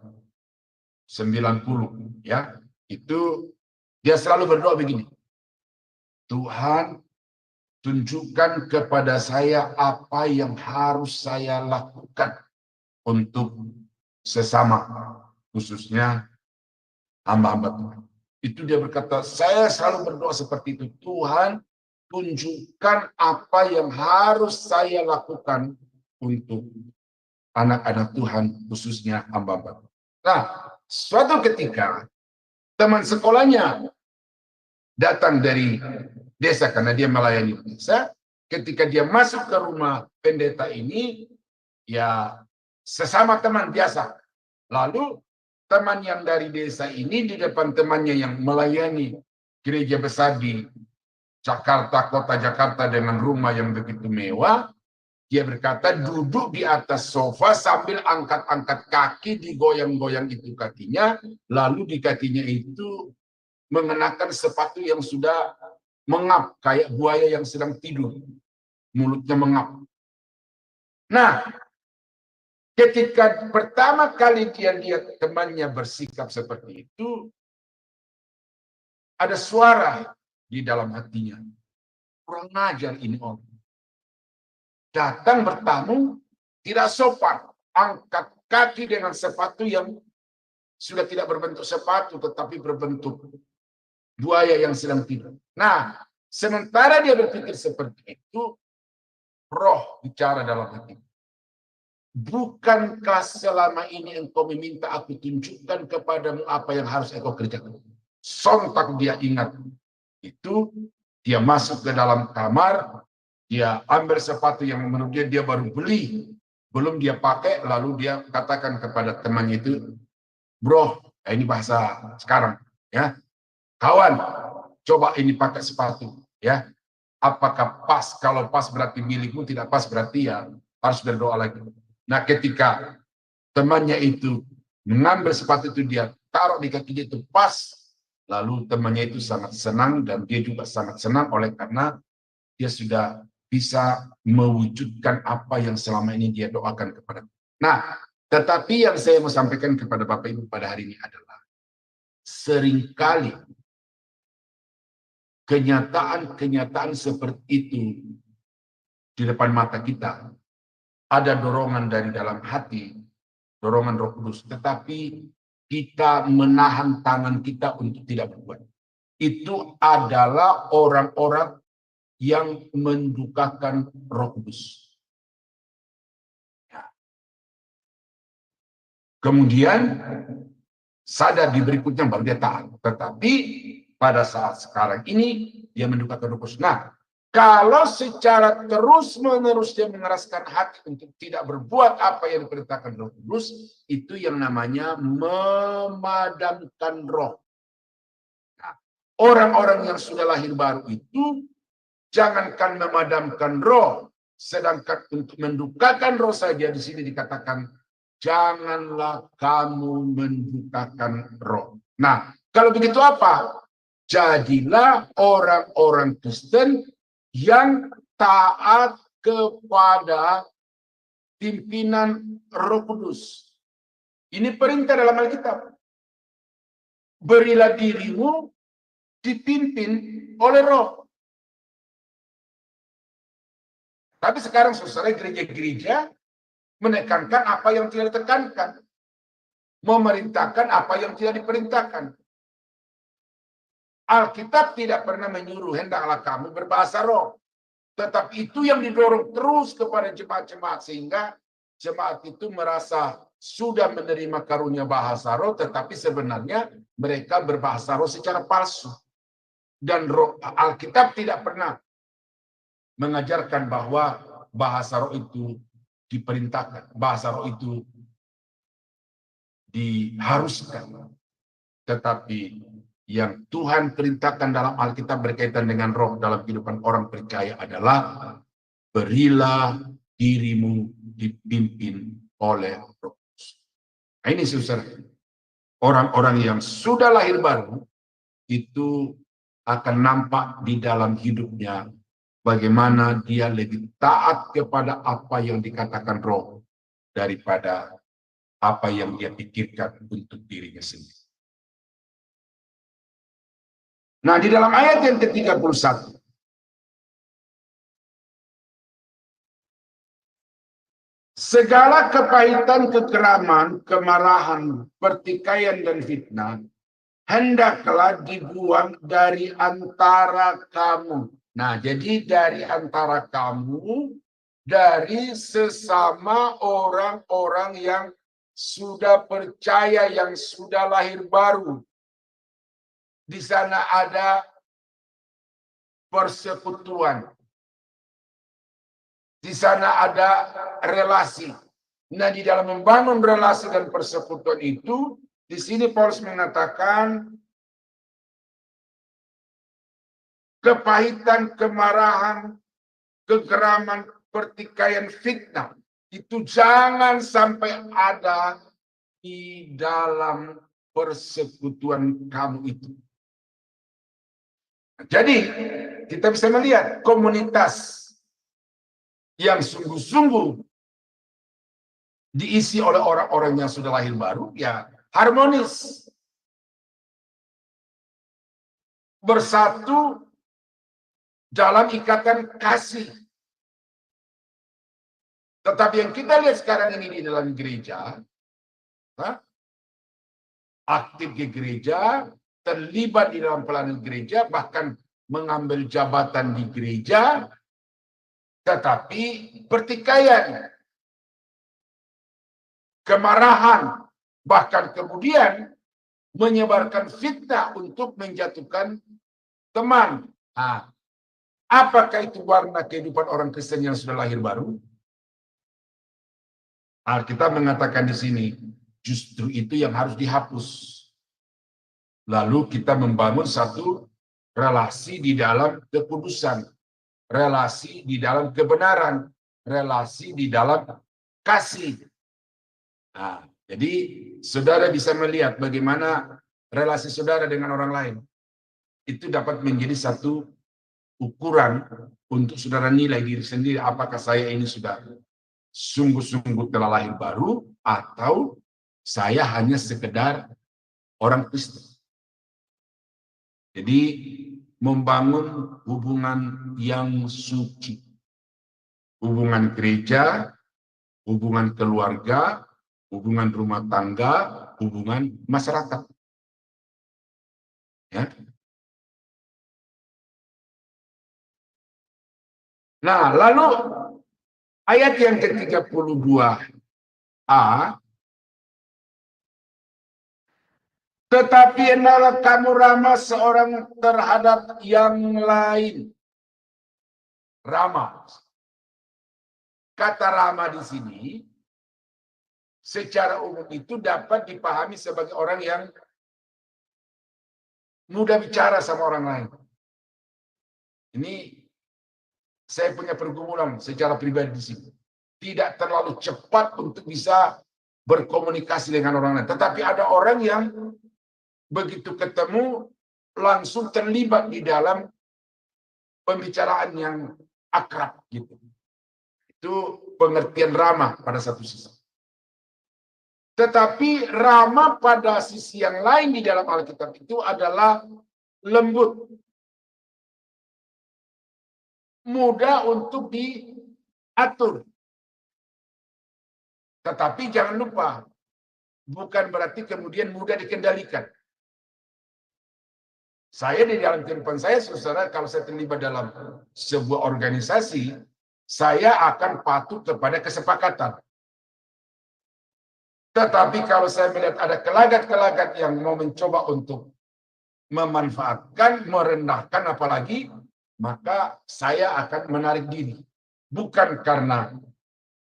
90 ya, itu dia selalu berdoa begini, Tuhan tunjukkan kepada saya apa yang harus saya lakukan untuk sesama, khususnya hamba-hamba Tuhan. Itu dia berkata, saya selalu berdoa seperti itu, Tuhan tunjukkan apa yang harus saya lakukan untuk anak-anak Tuhan, khususnya hamba-hamba. Nah, suatu ketika teman sekolahnya datang dari desa karena dia melayani desa. Ketika dia masuk ke rumah pendeta ini, ya sesama teman biasa. Lalu teman yang dari desa ini di depan temannya yang melayani gereja besar di Jakarta, kota Jakarta dengan rumah yang begitu mewah, dia berkata duduk di atas sofa sambil angkat-angkat kaki, digoyang-goyang itu kakinya, lalu di kakinya itu mengenakan sepatu yang sudah mengap kayak buaya yang sedang tidur. mulutnya mengap. Nah, ketika pertama kali dia lihat temannya bersikap seperti itu, ada suara di dalam hatinya. Kurang ajar ini orang. Datang bertamu, tidak sopan. Angkat kaki dengan sepatu yang sudah tidak berbentuk sepatu, tetapi berbentuk buaya yang sedang tidur. Nah, sementara dia berpikir seperti itu, roh bicara dalam hati. Bukankah selama ini engkau meminta aku tunjukkan kepadamu apa yang harus engkau kerjakan? Sontak dia ingat itu, dia masuk ke dalam kamar, dia ambil sepatu yang menurut dia baru beli, belum dia pakai, lalu dia katakan kepada temannya itu, bro, ini bahasa sekarang, ya, kawan, coba ini pakai sepatu, ya, apakah pas? Kalau pas berarti milikmu, tidak pas berarti ya harus berdoa lagi. Nah, ketika temannya itu mengambil sepatu itu, dia taruh di kaki dia itu pas, lalu temannya itu sangat senang dan dia juga sangat senang oleh karena dia sudah bisa mewujudkan apa yang selama ini dia doakan kepada. Nah, tetapi yang saya mau sampaikan kepada Bapak Ibu pada hari ini adalah seringkali kenyataan-kenyataan seperti itu di depan mata kita, ada dorongan dari dalam hati, dorongan Roh Kudus, tetapi kita menahan tangan kita untuk tidak berbuat. Itu adalah orang-orang yang mendukakan Roh Kudus. Kemudian sadar di berikutnya baru dia taat. Tetapi pada saat sekarang ini dia mendukakan Roh Kudus. Nah, kalau secara terus-menerus dia mengeraskan hati untuk tidak berbuat apa yang diperintahkan Roh Kudus, itu yang namanya memadamkan roh. Nah, orang-orang yang sudah lahir baru itu jangankan memadamkan roh, sedangkan untuk mendukakan roh saja di sini dikatakan janganlah kamu mendukakan roh. Nah, kalau begitu apa? Jadilah orang-orang Kristen yang taat kepada pimpinan Roh Kudus. Ini perintah dalam Alkitab. Berilah dirimu dipimpin oleh Roh. Tapi sekarang saudara, gereja-gereja menekankan apa yang tidak ditekankan, memerintahkan apa yang tidak diperintahkan. Alkitab tidak pernah menyuruh hendaklah kamu berbahasa roh. Tetapi itu yang didorong terus kepada jemaat-jemaat, sehingga jemaat itu merasa sudah menerima karunia bahasa roh, tetapi sebenarnya mereka berbahasa roh secara palsu. Dan Alkitab tidak pernah mengajarkan bahwa bahasa roh itu diperintahkan, bahasa roh itu diharuskan. Tetapi yang Tuhan perintahkan dalam Alkitab berkaitan dengan roh dalam kehidupan orang percaya adalah berilah dirimu dipimpin oleh Roh Kudus. Nah, ini saudara, orang-orang yang sudah lahir baru itu akan nampak di dalam hidupnya bagaimana dia lebih taat kepada apa yang dikatakan roh daripada apa yang dia pikirkan untuk dirinya sendiri. Nah, di dalam ayat yang ke-31, segala kepahitan, kekeraman, kemarahan, pertikaian, dan fitnah hendaklah dibuang dari antara kamu. Nah, jadi dari antara kamu, dari sesama orang-orang yang sudah percaya, yang sudah lahir baru. Di sana ada persekutuan. Di sana ada relasi. Nah, di dalam membangun relasi dan persekutuan itu, di sini Paulus mengatakan kepahitan, kemarahan, kegeraman, pertikaian, fitnah itu jangan sampai ada di dalam persekutuan kamu itu. Jadi kita bisa melihat komunitas yang sungguh-sungguh diisi oleh orang-orang yang sudah lahir baru, ya harmonis, bersatu dalam ikatan kasih. Tetapi yang kita lihat sekarang ini di dalam gereja, aktif di gereja, terlibat di dalam pelayanan gereja, bahkan mengambil jabatan di gereja, tetapi pertikaian, kemarahan, bahkan kemudian menyebarkan fitnah untuk menjatuhkan teman. Nah, apakah itu warna kehidupan orang Kristen yang sudah lahir baru? Alkitab mengatakan di sini, justru itu yang harus dihapus. Lalu kita membangun satu relasi di dalam kekudusan, relasi di dalam kebenaran, relasi di dalam kasih. Nah, jadi saudara bisa melihat bagaimana relasi saudara dengan orang lain. Itu dapat menjadi satu ukuran untuk saudara nilai diri sendiri. Apakah saya ini sudah sungguh-sungguh telah lahir baru, atau saya hanya sekedar orang Kristen. Jadi membangun hubungan yang suci, hubungan gereja, hubungan keluarga, hubungan rumah tangga, hubungan masyarakat. Ya. Nah, lalu ayat yang ke-32a, tetapi hendaklah kamu ramah seorang terhadap yang lain. Ramah. Kata ramah di sini secara umum itu dapat dipahami sebagai orang yang mudah bicara sama orang lain. Ini saya punya pergumulan secara pribadi di sini. Tidak terlalu cepat untuk bisa berkomunikasi dengan orang lain. Tetapi ada orang yang begitu ketemu langsung terlibat di dalam pembicaraan yang akrab gitu. Itu pengertian ramah pada satu sisi. Tetapi ramah pada sisi yang lain di dalam Alkitab itu adalah lembut. Mudah untuk diatur. Tetapi jangan lupa, bukan berarti kemudian mudah dikendalikan. Saya di dalam kehidupan saya, saudara, kalau saya terlibat dalam sebuah organisasi, saya akan patuh kepada kesepakatan. Tetapi kalau saya melihat ada gelagat-gelagat yang mau mencoba untuk memanfaatkan, merendahkan apalagi, maka saya akan menarik diri. Bukan karena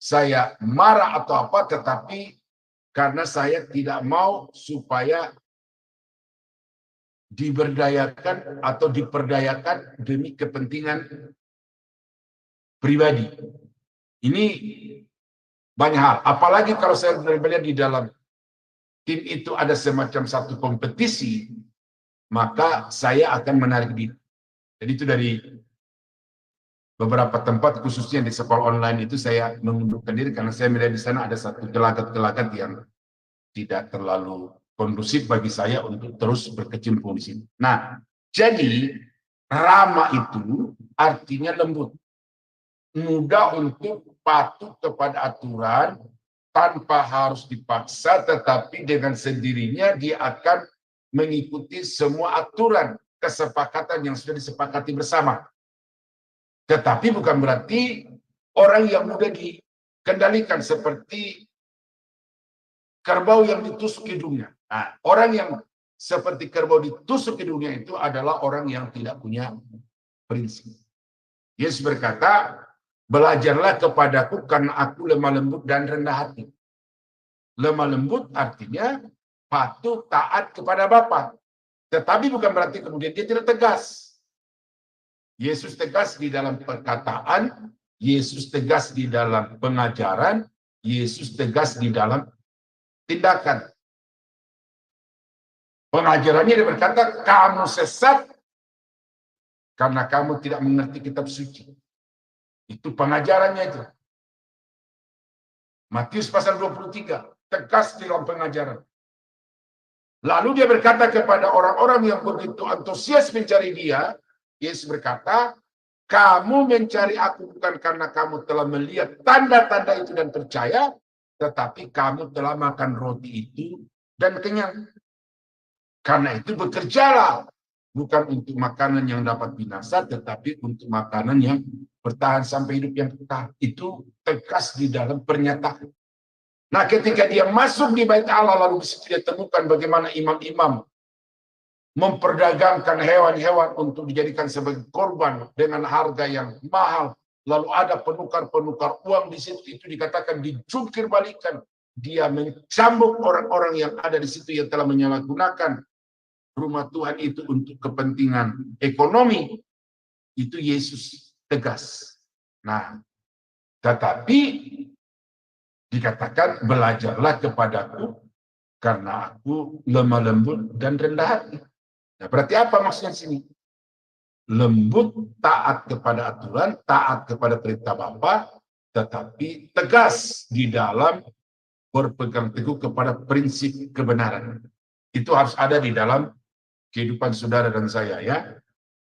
saya marah atau apa, tetapi karena saya tidak mau supaya diberdayakan atau diperdayakan demi kepentingan pribadi. Ini banyak hal. Apalagi kalau saya melihat di dalam tim itu ada semacam satu kompetisi, maka saya akan menarik diri. Jadi itu dari beberapa tempat, khususnya di sekolah online itu saya mengundurkan diri karena saya melihat di sana ada satu gelagat-gelagat yang tidak terlalu kondusif bagi saya untuk terus berkecimpung di sini. Nah, jadi ramah itu artinya lembut, mudah untuk patuh kepada aturan tanpa harus dipaksa, tetapi dengan sendirinya dia akan mengikuti semua aturan kesepakatan yang sudah disepakati bersama. Tetapi bukan berarti orang yang mudah dikendalikan seperti kerbau yang ditusuk hidungnya. Nah, orang yang seperti kerbau ditusuk hidungnya itu adalah orang yang tidak punya prinsip. Yesus berkata, belajarlah kepadaku karena aku lemah lembut dan rendah hati. Lemah lembut artinya patuh taat kepada Bapa. Tetapi bukan berarti kemudian dia tidak tegas. Yesus tegas di dalam perkataan, Yesus tegas di dalam pengajaran, Yesus tegas di dalam tindakan. Pengajarannya dia berkata, kamu sesat karena kamu tidak mengerti kitab suci. Itu pengajarannya itu. Matius pasal 23, tegas di dalam pengajaran. Lalu dia berkata kepada orang-orang yang begitu antusias mencari dia, Yesus berkata, kamu mencari aku bukan karena kamu telah melihat tanda-tanda itu dan percaya, tetapi kamu telah makan roti itu dan kenyang. Karena itu bekerjalah, bukan untuk makanan yang dapat binasa, tetapi untuk makanan yang bertahan sampai hidup yang kekal. Itu tegas di dalam pernyataan. Nah, ketika dia masuk di bait Allah, lalu dia temukan bagaimana imam-imam memperdagangkan hewan-hewan untuk dijadikan sebagai korban dengan harga yang mahal. Lalu ada penukar-penukar uang di situ, itu dikatakan dijungkir balikan. Dia mencambuk orang-orang yang ada di situ yang telah menyalahgunakan rumah Tuhan itu untuk kepentingan ekonomi. Itu Yesus tegas. Nah, tetapi dikatakan belajarlah kepadaku karena aku lemah lembut dan rendah hati. Nah, berarti apa maksudnya sini? Lembut, taat kepada aturan, taat kepada perintah Bapa, tetapi tegas di dalam berpegang teguh kepada prinsip kebenaran. Itu harus ada di dalam kehidupan saudara dan saya, ya.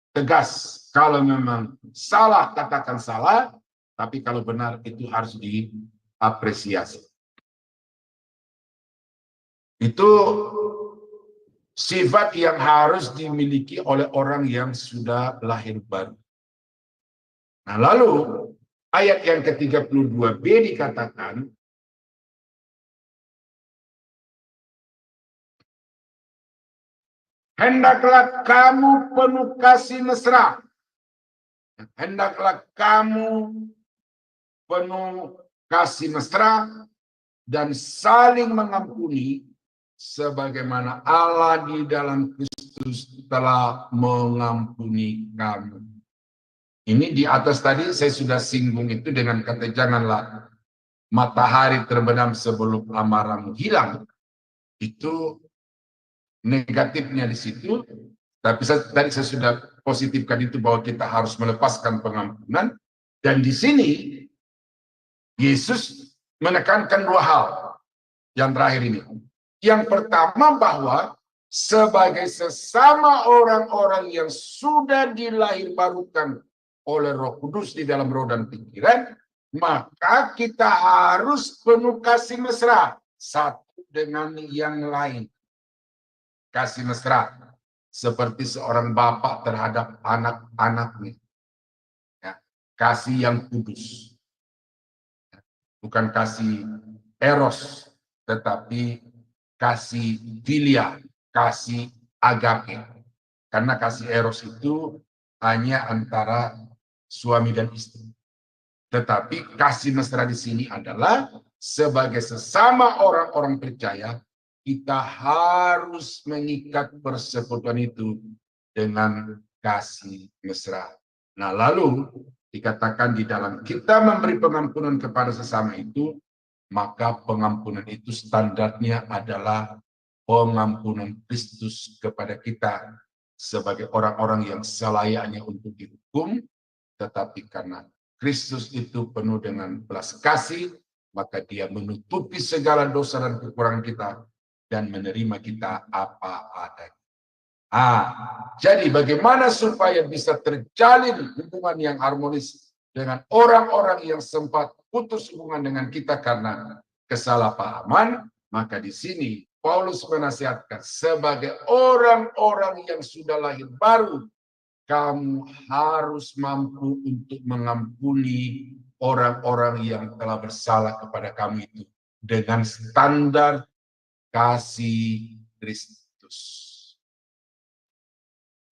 Tegas. Kalau memang salah, katakan salah, tapi kalau benar itu harus diapresiasi. Itu sifat yang harus dimiliki oleh orang yang sudah lahir baru. Nah, lalu ayat yang ke-32b dikatakan, hendaklah kamu penuh kasih mesra. Hendaklah kamu penuh kasih mesra dan saling mengampuni sebagaimana Allah di dalam Kristus telah mengampuni kamu. Ini di atas tadi saya sudah singgung itu dengan kata janganlah matahari terbenam sebelum amarahmu hilang. Itu negatifnya di situ. Tapi tadi saya sudah positifkan itu bahwa kita harus melepaskan pengampunan. Dan di sini Yesus menekankan dua hal yang terakhir ini. Yang pertama bahwa sebagai sesama orang-orang yang sudah dilahirbarukan oleh Roh Kudus di dalam roh dan pikiran, maka kita harus penuh kasih mesra satu dengan yang lain. Kasih mesra seperti seorang bapak terhadap anak-anaknya. Ya, kasih yang kudus. Bukan kasih eros, tetapi kasih filia, kasih agape. Karena kasih eros itu hanya antara suami dan istri. Tetapi kasih mesra di sini adalah sebagai sesama orang-orang percaya, kita harus mengikat persekutuan itu dengan kasih mesra. Nah, lalu dikatakan di dalam kita memberi pengampunan kepada sesama itu, maka pengampunan itu standarnya adalah pengampunan Kristus kepada kita sebagai orang-orang yang selayaknya untuk dihukum, tetapi karena Kristus itu penuh dengan belas kasih, maka dia menutupi segala dosa dan kekurangan kita dan menerima kita apa adanya. Jadi bagaimana supaya bisa terjalin hubungan yang harmonis dengan orang-orang yang sempat putus hubungan dengan kita karena kesalahpahaman? Maka di sini Paulus menasihatkan sebagai orang-orang yang sudah lahir baru, kamu harus mampu untuk mengampuni orang-orang yang telah bersalah kepada kamu itu dengan standar kasih Kristus.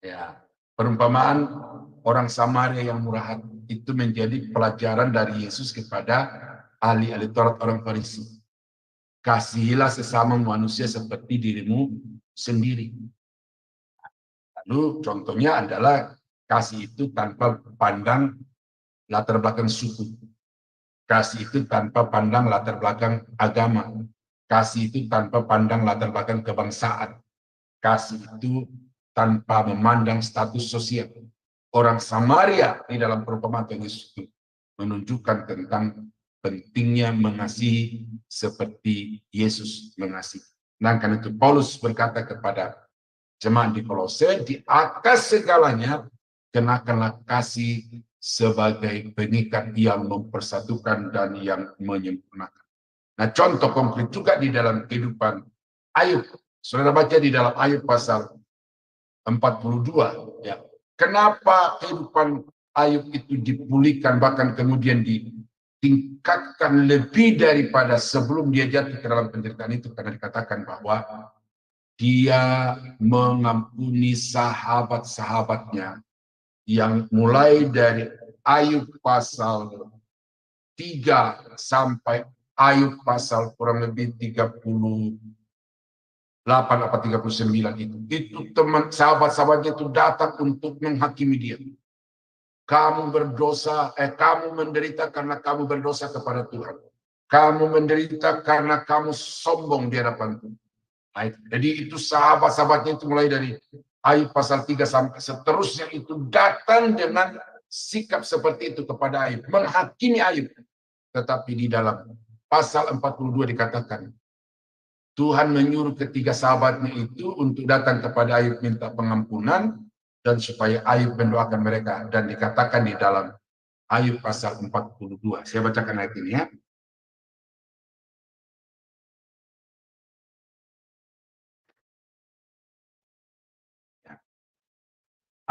Ya, perumpamaan orang Samaria yang murah hati itu menjadi pelajaran dari Yesus kepada ahli-ahli Taurat orang Farisi. Kasihilah sesama manusia seperti dirimu sendiri. Lalu contohnya adalah kasih itu tanpa pandang latar belakang suku. Kasih itu tanpa pandang latar belakang agama. Kasih itu tanpa pandang latar belakang kebangsaan. Kasih itu tanpa memandang status sosial. Orang Samaria di dalam perumpamaan Yesus itu menunjukkan tentang pentingnya mengasihi seperti Yesus mengasihi. Nah, karena itu Paulus berkata kepada jemaat di Kolose, di atas segalanya kenakanlah kasih sebagai pengikat yang mempersatukan dan yang menyempurnakan. Nah, contoh konkret juga di dalam kehidupan Ayub. Saudara baca di dalam Ayub pasal 42. Ya. Kenapa kehidupan Ayub itu dipulihkan, bahkan kemudian ditingkatkan lebih daripada sebelum dia jatuh ke dalam penderitaan itu, karena dikatakan bahwa dia mengampuni sahabat-sahabatnya yang mulai dari Ayub pasal 3 sampai Ayub pasal kurang lebih 38 atau 39 itu teman sahabat-sahabatnya itu datang untuk menghakimi dia. Kamu berdosa, kamu menderita karena kamu berdosa kepada Tuhan. Kamu menderita karena kamu sombong di hadapan Tuhan. Jadi itu sahabat-sahabatnya itu mulai dari Ayub pasal 3 sampai seterusnya itu datang dengan sikap seperti itu kepada Ayub, menghakimi Ayub. Tetapi di dalam pasal 42 dikatakan Tuhan menyuruh ketiga sahabatnya itu untuk datang kepada Ayub minta pengampunan dan supaya Ayub mendoakan mereka, dan dikatakan di dalam Ayub pasal 42. Saya bacakan ayat ini ya.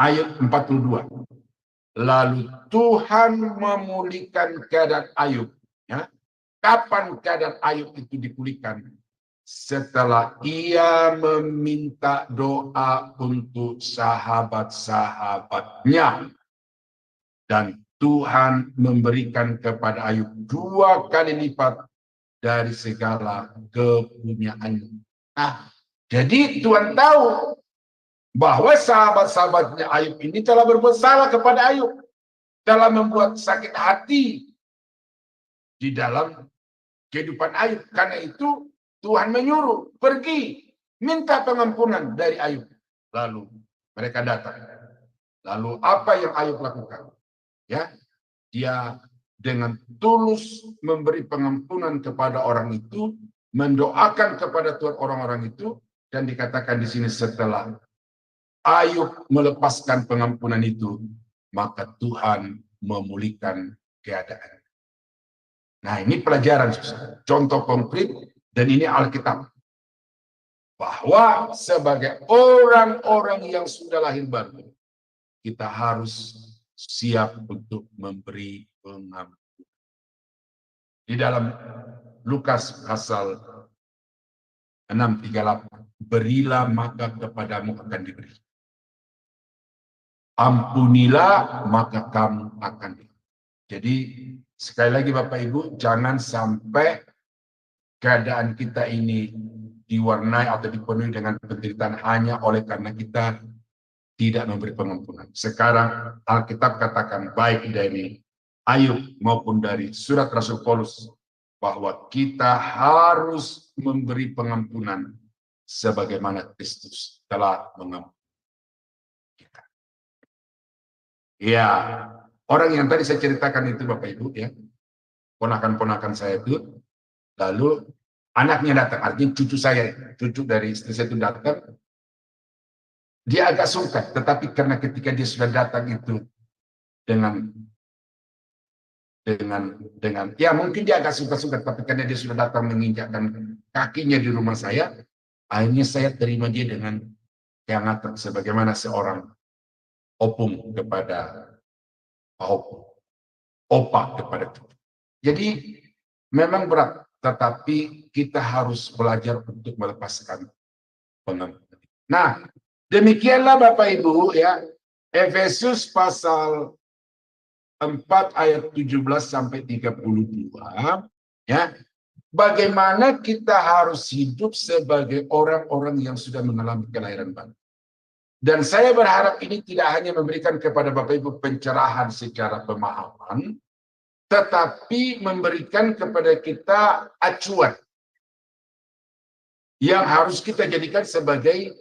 Ayat 42. Lalu Tuhan memulihkan keadaan Ayub. Ya. Kapan keadaan Ayub itu dipulihkan? Setelah ia meminta doa untuk sahabat-sahabatnya. Dan Tuhan memberikan kepada Ayub 2 kali lipat dari segala kepunyaannya. Nah, jadi Tuhan tahu bahwa sahabat-sahabatnya Ayub ini telah berbuat salah kepada Ayub, telah membuat sakit hati di dalam kehidupan Ayub. Karena itu Tuhan menyuruh pergi minta pengampunan dari Ayub. Lalu mereka datang. Lalu apa yang Ayub lakukan? Ya, dia dengan tulus memberi pengampunan kepada orang itu, mendoakan kepada Tuhan orang-orang itu, dan dikatakan di sini setelah Ayub melepaskan pengampunan itu, maka Tuhan memulihkan keadaan. Nah, ini pelajaran, contoh konkret, dan ini Alkitab. Bahwa sebagai orang-orang yang sudah lahir baru, kita harus siap untuk memberi pengampunan. Di dalam Lukas pasal 6:38, berilah maka kepadamu akan diberi. Ampunilah maka kamu akan diberi. Jadi sekali lagi Bapak Ibu, jangan sampai keadaan kita ini diwarnai atau dipenuhi dengan penderitaan hanya oleh karena kita tidak memberi pengampunan. Sekarang Alkitab katakan baik dari Ayub maupun dari surat Rasul Paulus bahwa kita harus memberi pengampunan sebagaimana Kristus telah mengampuni kita. Ya, orang yang tadi saya ceritakan itu Bapak Ibu ya, ponakan-ponakan saya itu, lalu anaknya datang, artinya cucu saya, cucu dari istri saya itu datang, dia agak sungkan, tetapi karena ketika dia sudah datang itu dengan ya mungkin dia agak sungkan, tapi karena dia sudah datang menginjakkan kakinya di rumah saya, akhirnya saya terima dia dengan kehangatan sebagaimana seorang opung kepada opa kepada kita. Jadi memang berat, tetapi kita harus belajar untuk melepaskan pengampunan. Nah, demikianlah Bapak Ibu ya, Efesus pasal 4 ayat 17 sampai 32 ya. Bagaimana kita harus hidup sebagai orang-orang yang sudah mengalami kelahiran baru. Dan saya berharap ini tidak hanya memberikan kepada Bapak Ibu pencerahan secara pemahaman, tetapi memberikan kepada kita acuan yang harus kita jadikan sebagai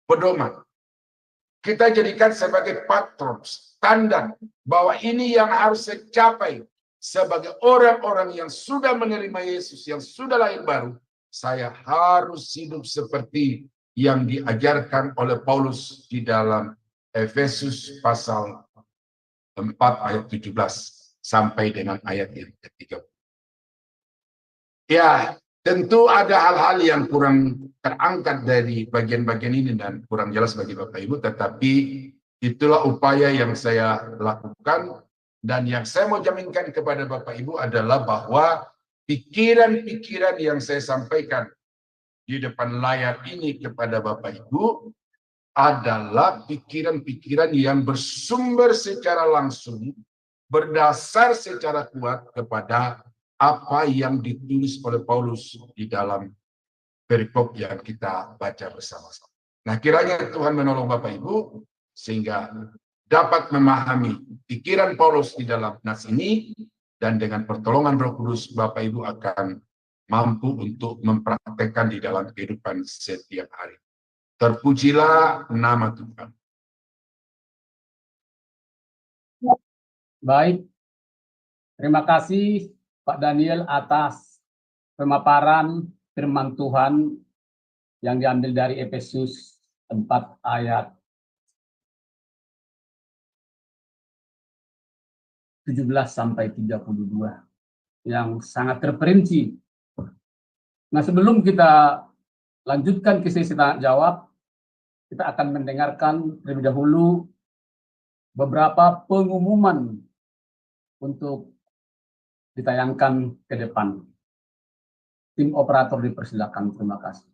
pedoman. kita jadikan sebagai patron, standar bahwa ini yang harus saya capai sebagai orang-orang yang sudah menerima Yesus, yang sudah lahir baru. Saya harus hidup seperti yang diajarkan oleh Paulus di dalam Efesus pasal 4 ayat 17 sampai dengan ayat yang ke-30. Ya, tentu ada hal-hal yang kurang terangkat dari bagian-bagian ini dan kurang jelas bagi Bapak Ibu, tetapi itulah upaya yang saya lakukan, dan yang saya mau jaminkan kepada Bapak Ibu adalah bahwa pikiran-pikiran yang saya sampaikan di depan layar ini kepada Bapak Ibu adalah pikiran-pikiran yang bersumber secara langsung, berdasar secara kuat kepada apa yang ditulis oleh Paulus di dalam perikop yang kita baca bersama-sama. Nah, kiranya Tuhan menolong Bapak Ibu sehingga dapat memahami pikiran Paulus di dalam nas ini, dan dengan pertolongan Roh Kudus Bapak Ibu akan mampu untuk mempraktekkan di dalam kehidupan setiap hari. Terpujilah nama Tuhan. Baik, terima kasih Pak Daniel atas pemaparan firman Tuhan yang diambil dari Efesus 4 ayat 17 sampai 32 yang sangat terperinci. Nah, sebelum kita lanjutkan ke sesi tanya jawab, kita akan mendengarkan terlebih dahulu beberapa pengumuman untuk ditayangkan ke depan. Tim operator dipersilakan. Terima kasih.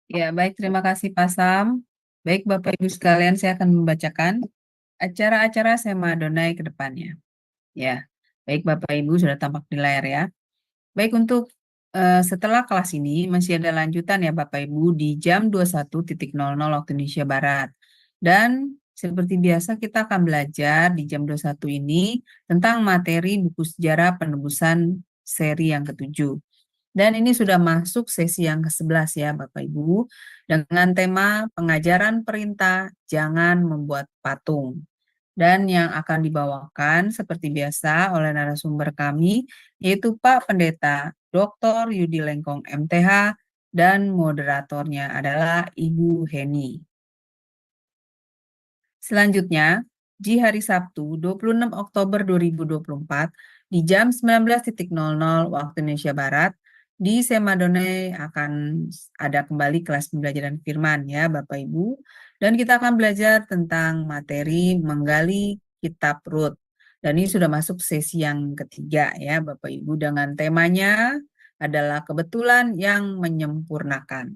Ya, baik, terima kasih Pak Sam. Baik Bapak Ibu sekalian, saya akan membacakan acara-acara Sema Adonai ke depannya. Ya, baik Bapak Ibu sudah tampak di layar ya. Baik, untuk setelah kelas ini masih ada lanjutan ya Bapak Ibu di jam 21.00 waktu Indonesia Barat. Dan seperti biasa kita akan belajar di jam 21 ini tentang materi buku sejarah penebusan seri yang ke-7. Dan ini sudah masuk sesi yang ke-11 ya Bapak Ibu, dengan tema pengajaran perintah jangan membuat patung. Dan yang akan dibawakan seperti biasa oleh narasumber kami, yaitu Pak Pendeta Dr. Yudi Lengkong MTH, dan moderatornya adalah Ibu Heni. Selanjutnya, di hari Sabtu 26 Oktober 2024 di jam 19.00 waktu Indonesia Barat, di Sema Adonai akan ada kembali kelas pembelajaran firman ya Bapak Ibu, dan kita akan belajar tentang materi menggali kitab Rut. Dan ini sudah masuk sesi yang ketiga ya Bapak Ibu, dengan temanya adalah kebetulan yang menyempurnakan,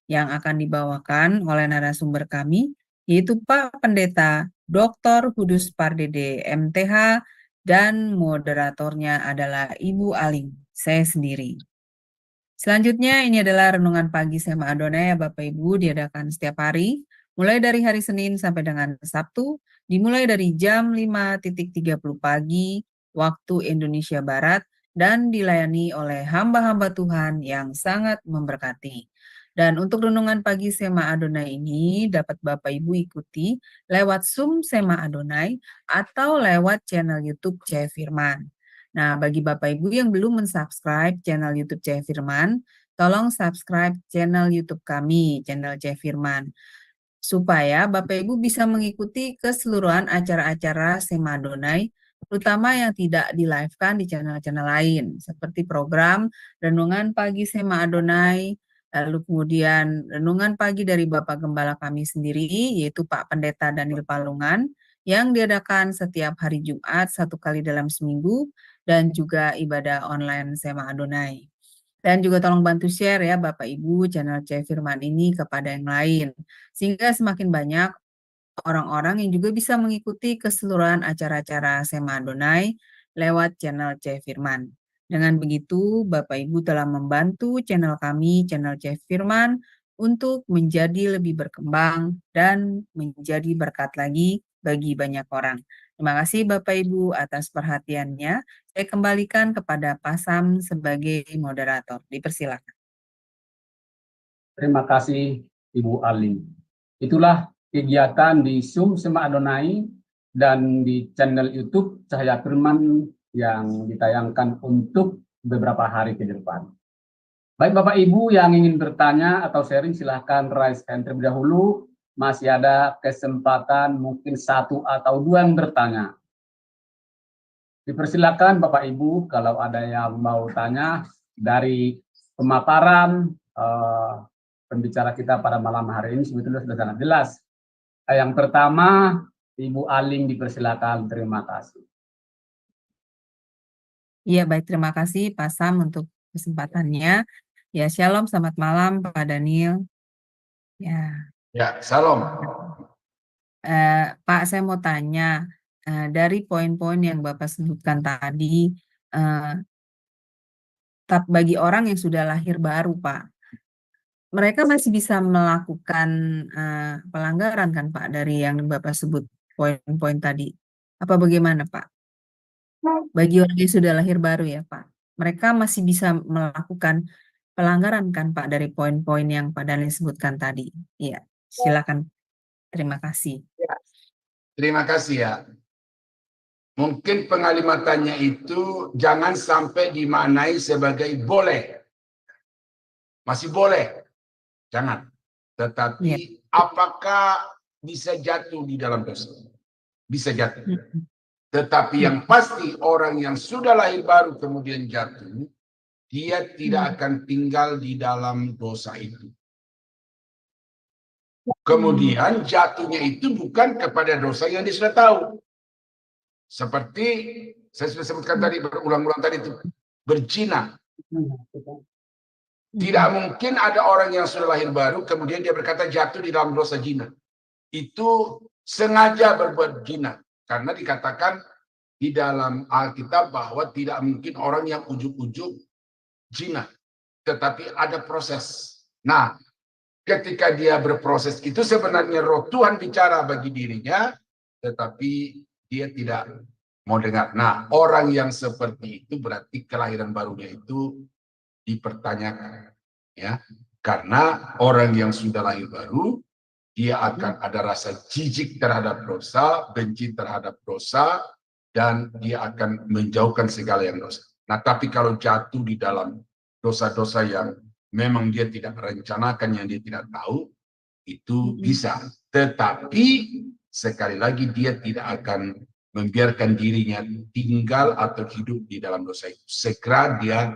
yang akan dibawakan oleh narasumber kami, yaitu Pak Pendeta Dr. Kudus Pardede MTH, dan moderatornya adalah Ibu Aling, saya sendiri. Selanjutnya ini adalah renungan pagi Sema Adonai ya Bapak Ibu, diadakan setiap hari, mulai dari hari Senin sampai dengan Sabtu, dimulai dari jam 5.30 pagi waktu Indonesia Barat, dan dilayani oleh hamba-hamba Tuhan yang sangat memberkati. Dan untuk renungan pagi Sema Adonai ini dapat Bapak Ibu ikuti lewat Zoom Sema Adonai atau lewat channel YouTube Cahaya Firman. Nah, bagi Bapak Ibu yang belum mensubscribe channel YouTube Cahaya Firman, tolong subscribe channel YouTube kami, channel Cahaya Firman, supaya Bapak Ibu bisa mengikuti keseluruhan acara-acara Sema Adonai, terutama yang tidak di-live-kan di channel-channel lain, seperti program Renungan Pagi Sema Adonai, lalu kemudian Renungan Pagi dari Bapak Gembala kami sendiri, yaitu Pak Pendeta Daniel Palungan, yang diadakan setiap hari Jumat 1 kali dalam seminggu, dan juga ibadah online Sema Adonai. Dan juga tolong bantu share ya Bapak Ibu channel Cahaya Firman ini kepada yang lain, sehingga semakin banyak orang-orang yang juga bisa mengikuti keseluruhan acara-acara Sema Adonai lewat channel Cahaya Firman. Dengan begitu Bapak Ibu telah membantu channel kami, channel Cahaya Firman, untuk menjadi lebih berkembang dan menjadi berkat lagi bagi banyak orang. Terima kasih Bapak Ibu atas perhatiannya. Saya kembalikan kepada Pak Sam sebagai moderator. Dipersilakan. Terima kasih Ibu Ali. Itulah kegiatan di Zoom Sema Adonai dan di channel YouTube Cahaya Firman yang ditayangkan untuk beberapa hari ke depan. Baik Bapak Ibu yang ingin bertanya atau sharing, silahkan raise hand terlebih dahulu. Masih ada kesempatan mungkin 1 atau 2 yang bertanya. Dipersilakan Bapak Ibu kalau ada yang mau tanya dari pemaparan pembicara kita pada malam hari ini sebetulnya sudah sangat jelas. Yang pertama, Ibu Aling dipersilakan. Terima kasih. Iya, baik. Terima kasih Pak Sam untuk kesempatannya. Ya, shalom, selamat malam Pak Daniel. Ya, Salam. Pak, saya mau tanya, dari poin-poin yang Bapak sebutkan tadi, bagi orang yang sudah lahir baru, Pak, mereka masih bisa melakukan pelanggaran kan Pak dari yang Bapak sebut poin-poin tadi. Apa bagaimana Pak? Bagi orang yang sudah lahir baru ya Pak, mereka masih bisa melakukan pelanggaran kan Pak dari poin-poin yang Pak Daniel sebutkan tadi. Iya, silakan. Terima kasih. Terima kasih ya. Mungkin pengalimatannya itu jangan sampai dimaknai sebagai boleh. Masih boleh. Jangan. Tetapi apakah bisa jatuh di dalam dosa? Bisa jatuh. Tetapi yang pasti orang yang sudah lahir baru kemudian jatuh, dia tidak akan tinggal di dalam dosa itu. Kemudian jatuhnya itu bukan kepada dosa yang dia sudah tahu. Seperti saya sudah sebutkan tadi, berulang-ulang tadi itu, berzina. Tidak mungkin ada orang yang sudah lahir baru kemudian dia berkata jatuh di dalam dosa zina. Itu sengaja berbuat zina. Karena dikatakan di dalam Alkitab bahwa tidak mungkin orang yang ujuk-ujuk zina. Tetapi ada proses. Nah, ketika dia berproses itu sebenarnya roh Tuhan bicara bagi dirinya, tetapi dia tidak mau dengar. Nah, orang yang seperti itu berarti kelahiran barunya itu dipertanyakan, ya, karena orang yang sudah lahir baru dia akan ada rasa jijik terhadap dosa, benci terhadap dosa, dan dia akan menjauhkan segala yang dosa. Nah, tapi kalau jatuh di dalam dosa-dosa yang memang dia tidak rencanakan, yang dia tidak tahu, itu bisa. Tetapi sekali lagi dia tidak akan membiarkan dirinya tinggal atau hidup di dalam dosa itu. Segera dia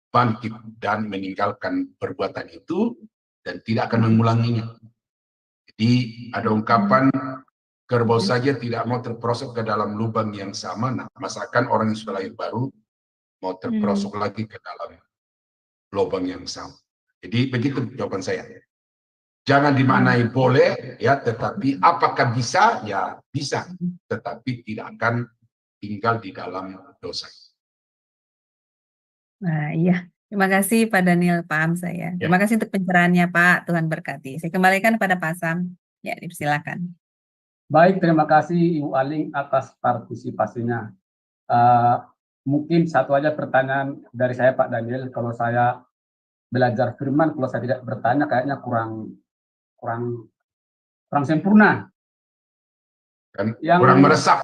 bangkit dan meninggalkan perbuatan itu dan tidak akan mengulanginya. Jadi ada ungkapan kerbau saja tidak mau terperosok ke dalam lubang yang sama. Nah, masakan orang yang sudah lahir baru mau terperosok lagi ke dalam lubang yang sama. Jadi begitu jawaban saya. Jangan dimaknai boleh, ya, tetapi apakah bisa? Ya bisa, tetapi tidak akan tinggal di dalam dosa. Nah, iya. Terima kasih Pak Daniel, paham saya. Terima kasih untuk pencerahannya Pak, Tuhan berkati. Saya kembalikan pada Pak Sam. Ya, dipersilakan. Baik, terima kasih Ibu Aling atas partisipasinya. Mungkin satu aja pertanyaan dari saya Pak Daniel, kalau saya belajar firman, kalau saya tidak bertanya kayaknya kurang sempurna. Yang kurang meresap.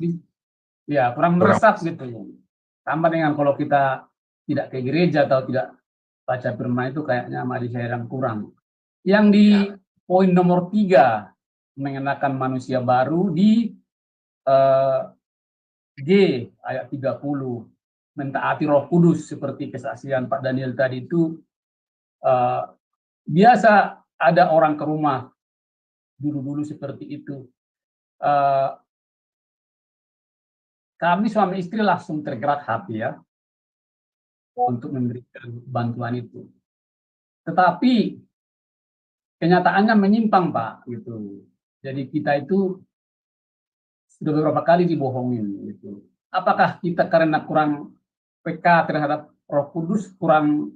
Ya, kurang meresap gitu. Tambah dengan kalau kita tidak ke gereja atau tidak baca firman itu kayaknya masih saya yang kurang. Yang di poin nomor 3 mengenakan manusia baru di G ayat 30 mentaati Roh Kudus seperti kesaksian Pak Daniel tadi itu, biasa ada orang ke rumah dulu-dulu seperti itu. Kami suami istri langsung tergerak hati ya untuk memberikan bantuan itu. Tetapi kenyataannya menyimpang Pak gitu. Jadi kita itu sudah beberapa kali dibohongin gitu. Apakah kita karena kurang peka terhadap Roh Kudus, kurang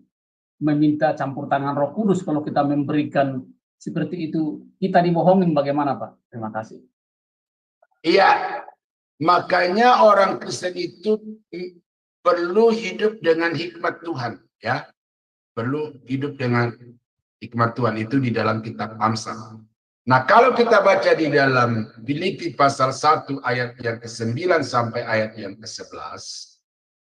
meminta campur tangan Roh Kudus kalau kita memberikan seperti itu, kita dibohongin bagaimana Pak? Terima kasih. Iya, makanya orang Kristen itu perlu hidup dengan hikmat Tuhan, ya. Perlu hidup dengan hikmat Tuhan itu di dalam kitab Amsal. Nah, kalau kita baca di dalam Filipi pasal 1 ayat yang ke-9 sampai ayat yang ke-11,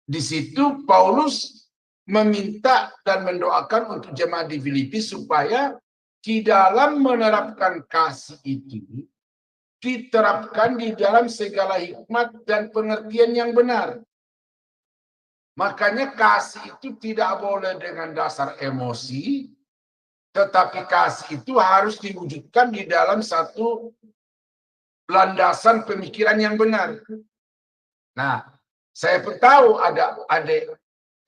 di situ Paulus meminta dan mendoakan untuk jemaat di Filipi supaya di dalam menerapkan kasih itu diterapkan di dalam segala hikmat dan pengertian yang benar. Makanya kasih itu tidak boleh dengan dasar emosi, tetapi kasih itu harus diwujudkan di dalam satu landasan pemikiran yang benar. Nah, saya pun tahu ada adik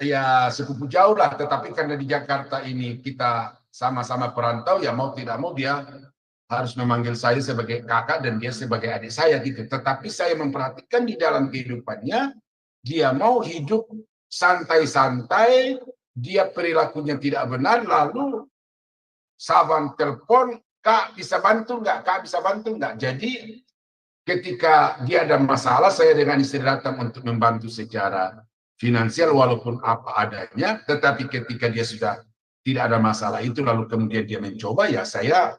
ya sepupu jauh lah, tetapi karena di Jakarta ini kita sama-sama perantau, ya mau tidak mau dia harus memanggil saya sebagai kakak dan dia sebagai adik saya gitu. Tetapi saya memperhatikan di dalam kehidupannya, dia mau hidup santai-santai, dia perilakunya tidak benar, lalu Sabang telepon, Kak bisa bantu nggak? Kak bisa bantu nggak? Jadi ketika dia ada masalah, saya dengan istri datang untuk membantu secara finansial walaupun apa adanya. Tetapi ketika dia sudah tidak ada masalah itu, lalu kemudian dia mencoba, ya saya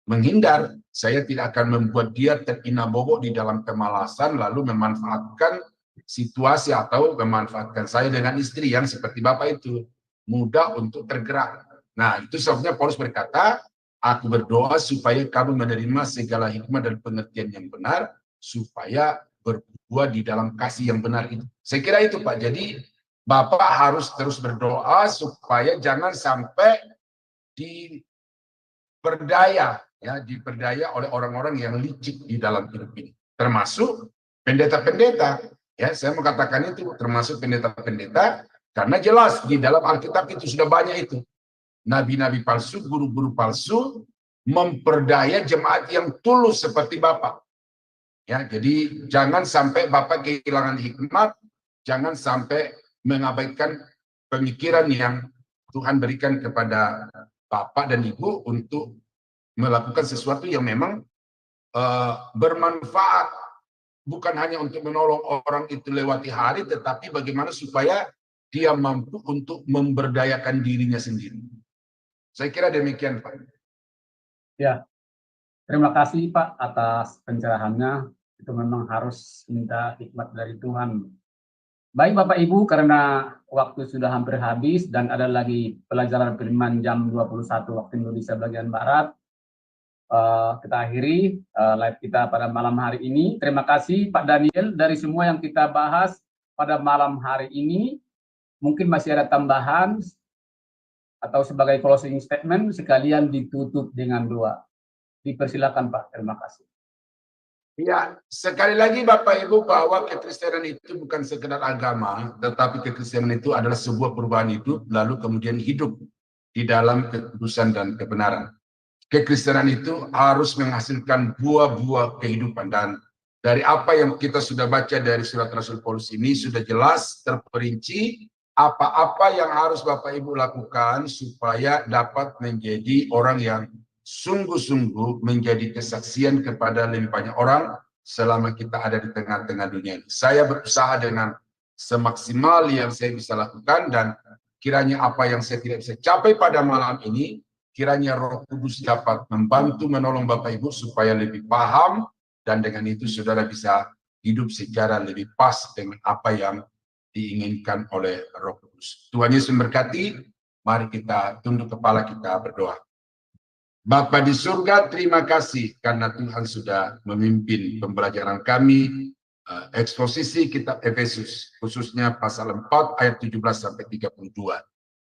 menghindar. Saya tidak akan membuat dia terinabobok di dalam kemalasan lalu memanfaatkan situasi atau memanfaatkan saya dengan istri yang seperti Bapak itu mudah untuk tergerak. Nah, itu sebabnya Paulus berkata, aku berdoa supaya kamu menerima segala hikmat dan pengertian yang benar, supaya berbuah di dalam kasih yang benar itu. Saya kira itu, Pak. Jadi, Bapak harus terus berdoa supaya jangan sampai diperdaya oleh orang-orang yang licik di dalam hidup ini. Termasuk pendeta-pendeta. Ya, saya mau katakan itu, termasuk pendeta-pendeta, karena jelas di dalam Alkitab itu sudah banyak itu. Nabi-nabi palsu, guru-guru palsu memperdaya jemaat yang tulus seperti Bapak. Ya, jadi jangan sampai Bapak kehilangan hikmat, jangan sampai mengabaikan pemikiran yang Tuhan berikan kepada Bapak dan Ibu untuk melakukan sesuatu yang memang bermanfaat, bukan hanya untuk menolong orang itu lewati hari, tetapi bagaimana supaya dia mampu untuk memberdayakan dirinya sendiri. Saya kira demikian, Pak. Ya, terima kasih Pak atas pencerahannya. Itu memang harus minta hikmat dari Tuhan. Baik Bapak Ibu, karena waktu sudah hampir habis dan ada lagi pelajaran firman jam 21 waktu Indonesia bagian Barat, kita akhiri live kita pada malam hari ini. Terima kasih Pak Daniel dari semua yang kita bahas pada malam hari ini. Mungkin masih ada tambahan atau sebagai closing statement sekalian ditutup dengan doa. Dipersilakan Pak, terima kasih. Ya, sekali lagi Bapak Ibu bahwa kekristenan itu bukan sekedar agama, tetapi kekristenan itu adalah sebuah perubahan hidup, lalu kemudian hidup di dalam kekudusan dan kebenaran. Kekristenan itu harus menghasilkan buah-buah kehidupan, dan dari apa yang kita sudah baca dari surat Rasul Paulus ini sudah jelas terperinci apa-apa yang harus Bapak Ibu lakukan supaya dapat menjadi orang yang sungguh-sungguh menjadi kesaksian kepada lebih banyak orang selama kita ada di tengah-tengah dunia ini. Saya berusaha dengan semaksimal yang saya bisa lakukan, dan kiranya apa yang saya tidak bisa capai pada malam ini, kiranya Roh Kudus dapat membantu menolong Bapak Ibu supaya lebih paham, dan dengan itu saudara bisa hidup secara lebih pas dengan apa yang diinginkan oleh Roh Kudus. Tuhan Yesus memberkati. Mari kita tunduk kepala, kita berdoa. Bapa di surga, terima kasih karena Tuhan sudah memimpin pembelajaran kami, eksposisi kitab Efesus, khususnya pasal 4 ayat 17 sampai 32.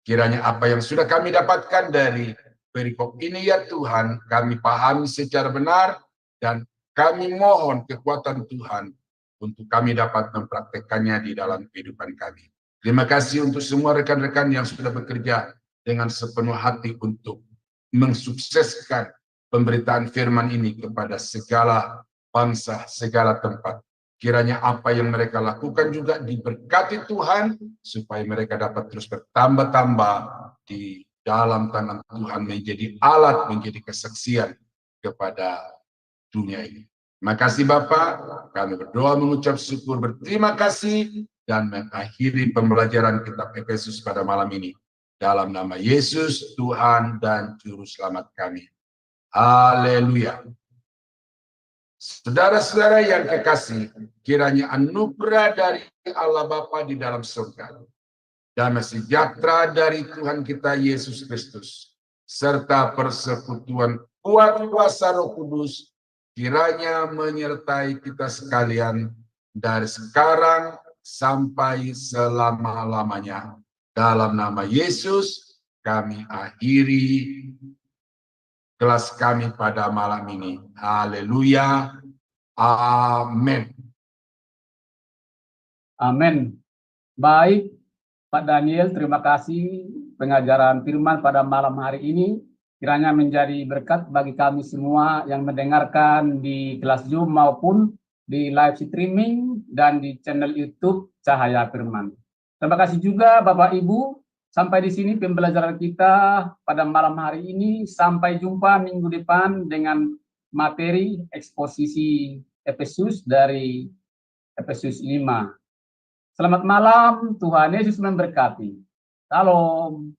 Kiranya apa yang sudah kami dapatkan dari perikop ini ya Tuhan, kami pahami secara benar, dan kami mohon kekuatan Tuhan untuk kami dapat mempraktekannya di dalam kehidupan kami. Terima kasih untuk semua rekan-rekan yang sudah bekerja dengan sepenuh hati untuk mensukseskan pemberitaan firman ini kepada segala bangsa, segala tempat. Kiranya apa yang mereka lakukan juga diberkati Tuhan, supaya mereka dapat terus bertambah-tambah di dalam tangan Tuhan, menjadi alat, menjadi kesaksian kepada dunia ini. Terima kasih Bapak, kami berdoa mengucap syukur, berterima kasih, dan mengakhiri pembelajaran kitab Efesus pada malam ini. Dalam nama Yesus, Tuhan dan Juru Selamat kami. Haleluya. Saudara-saudara yang kekasih, kiranya anugerah dari Allah Bapa di dalam surga, damai sejahtera dari Tuhan kita Yesus Kristus, serta persekutuan kuasa Roh Kudus, kiranya menyertai kita sekalian dari sekarang sampai selama-lamanya. Dalam nama Yesus, kami akhiri kelas kami pada malam ini. Haleluya. Amin. Amin. Baik, Pak Daniel, terima kasih pengajaran firman pada malam hari ini. Kiranya menjadi berkat bagi kami semua yang mendengarkan di kelas Zoom maupun di live streaming dan di channel YouTube Cahaya Firman. Terima kasih juga Bapak Ibu. Sampai di sini pembelajaran kita pada malam hari ini. Sampai jumpa minggu depan dengan materi eksposisi Efesus dari Efesus 5. Selamat malam, Tuhan Yesus memberkati. Salam.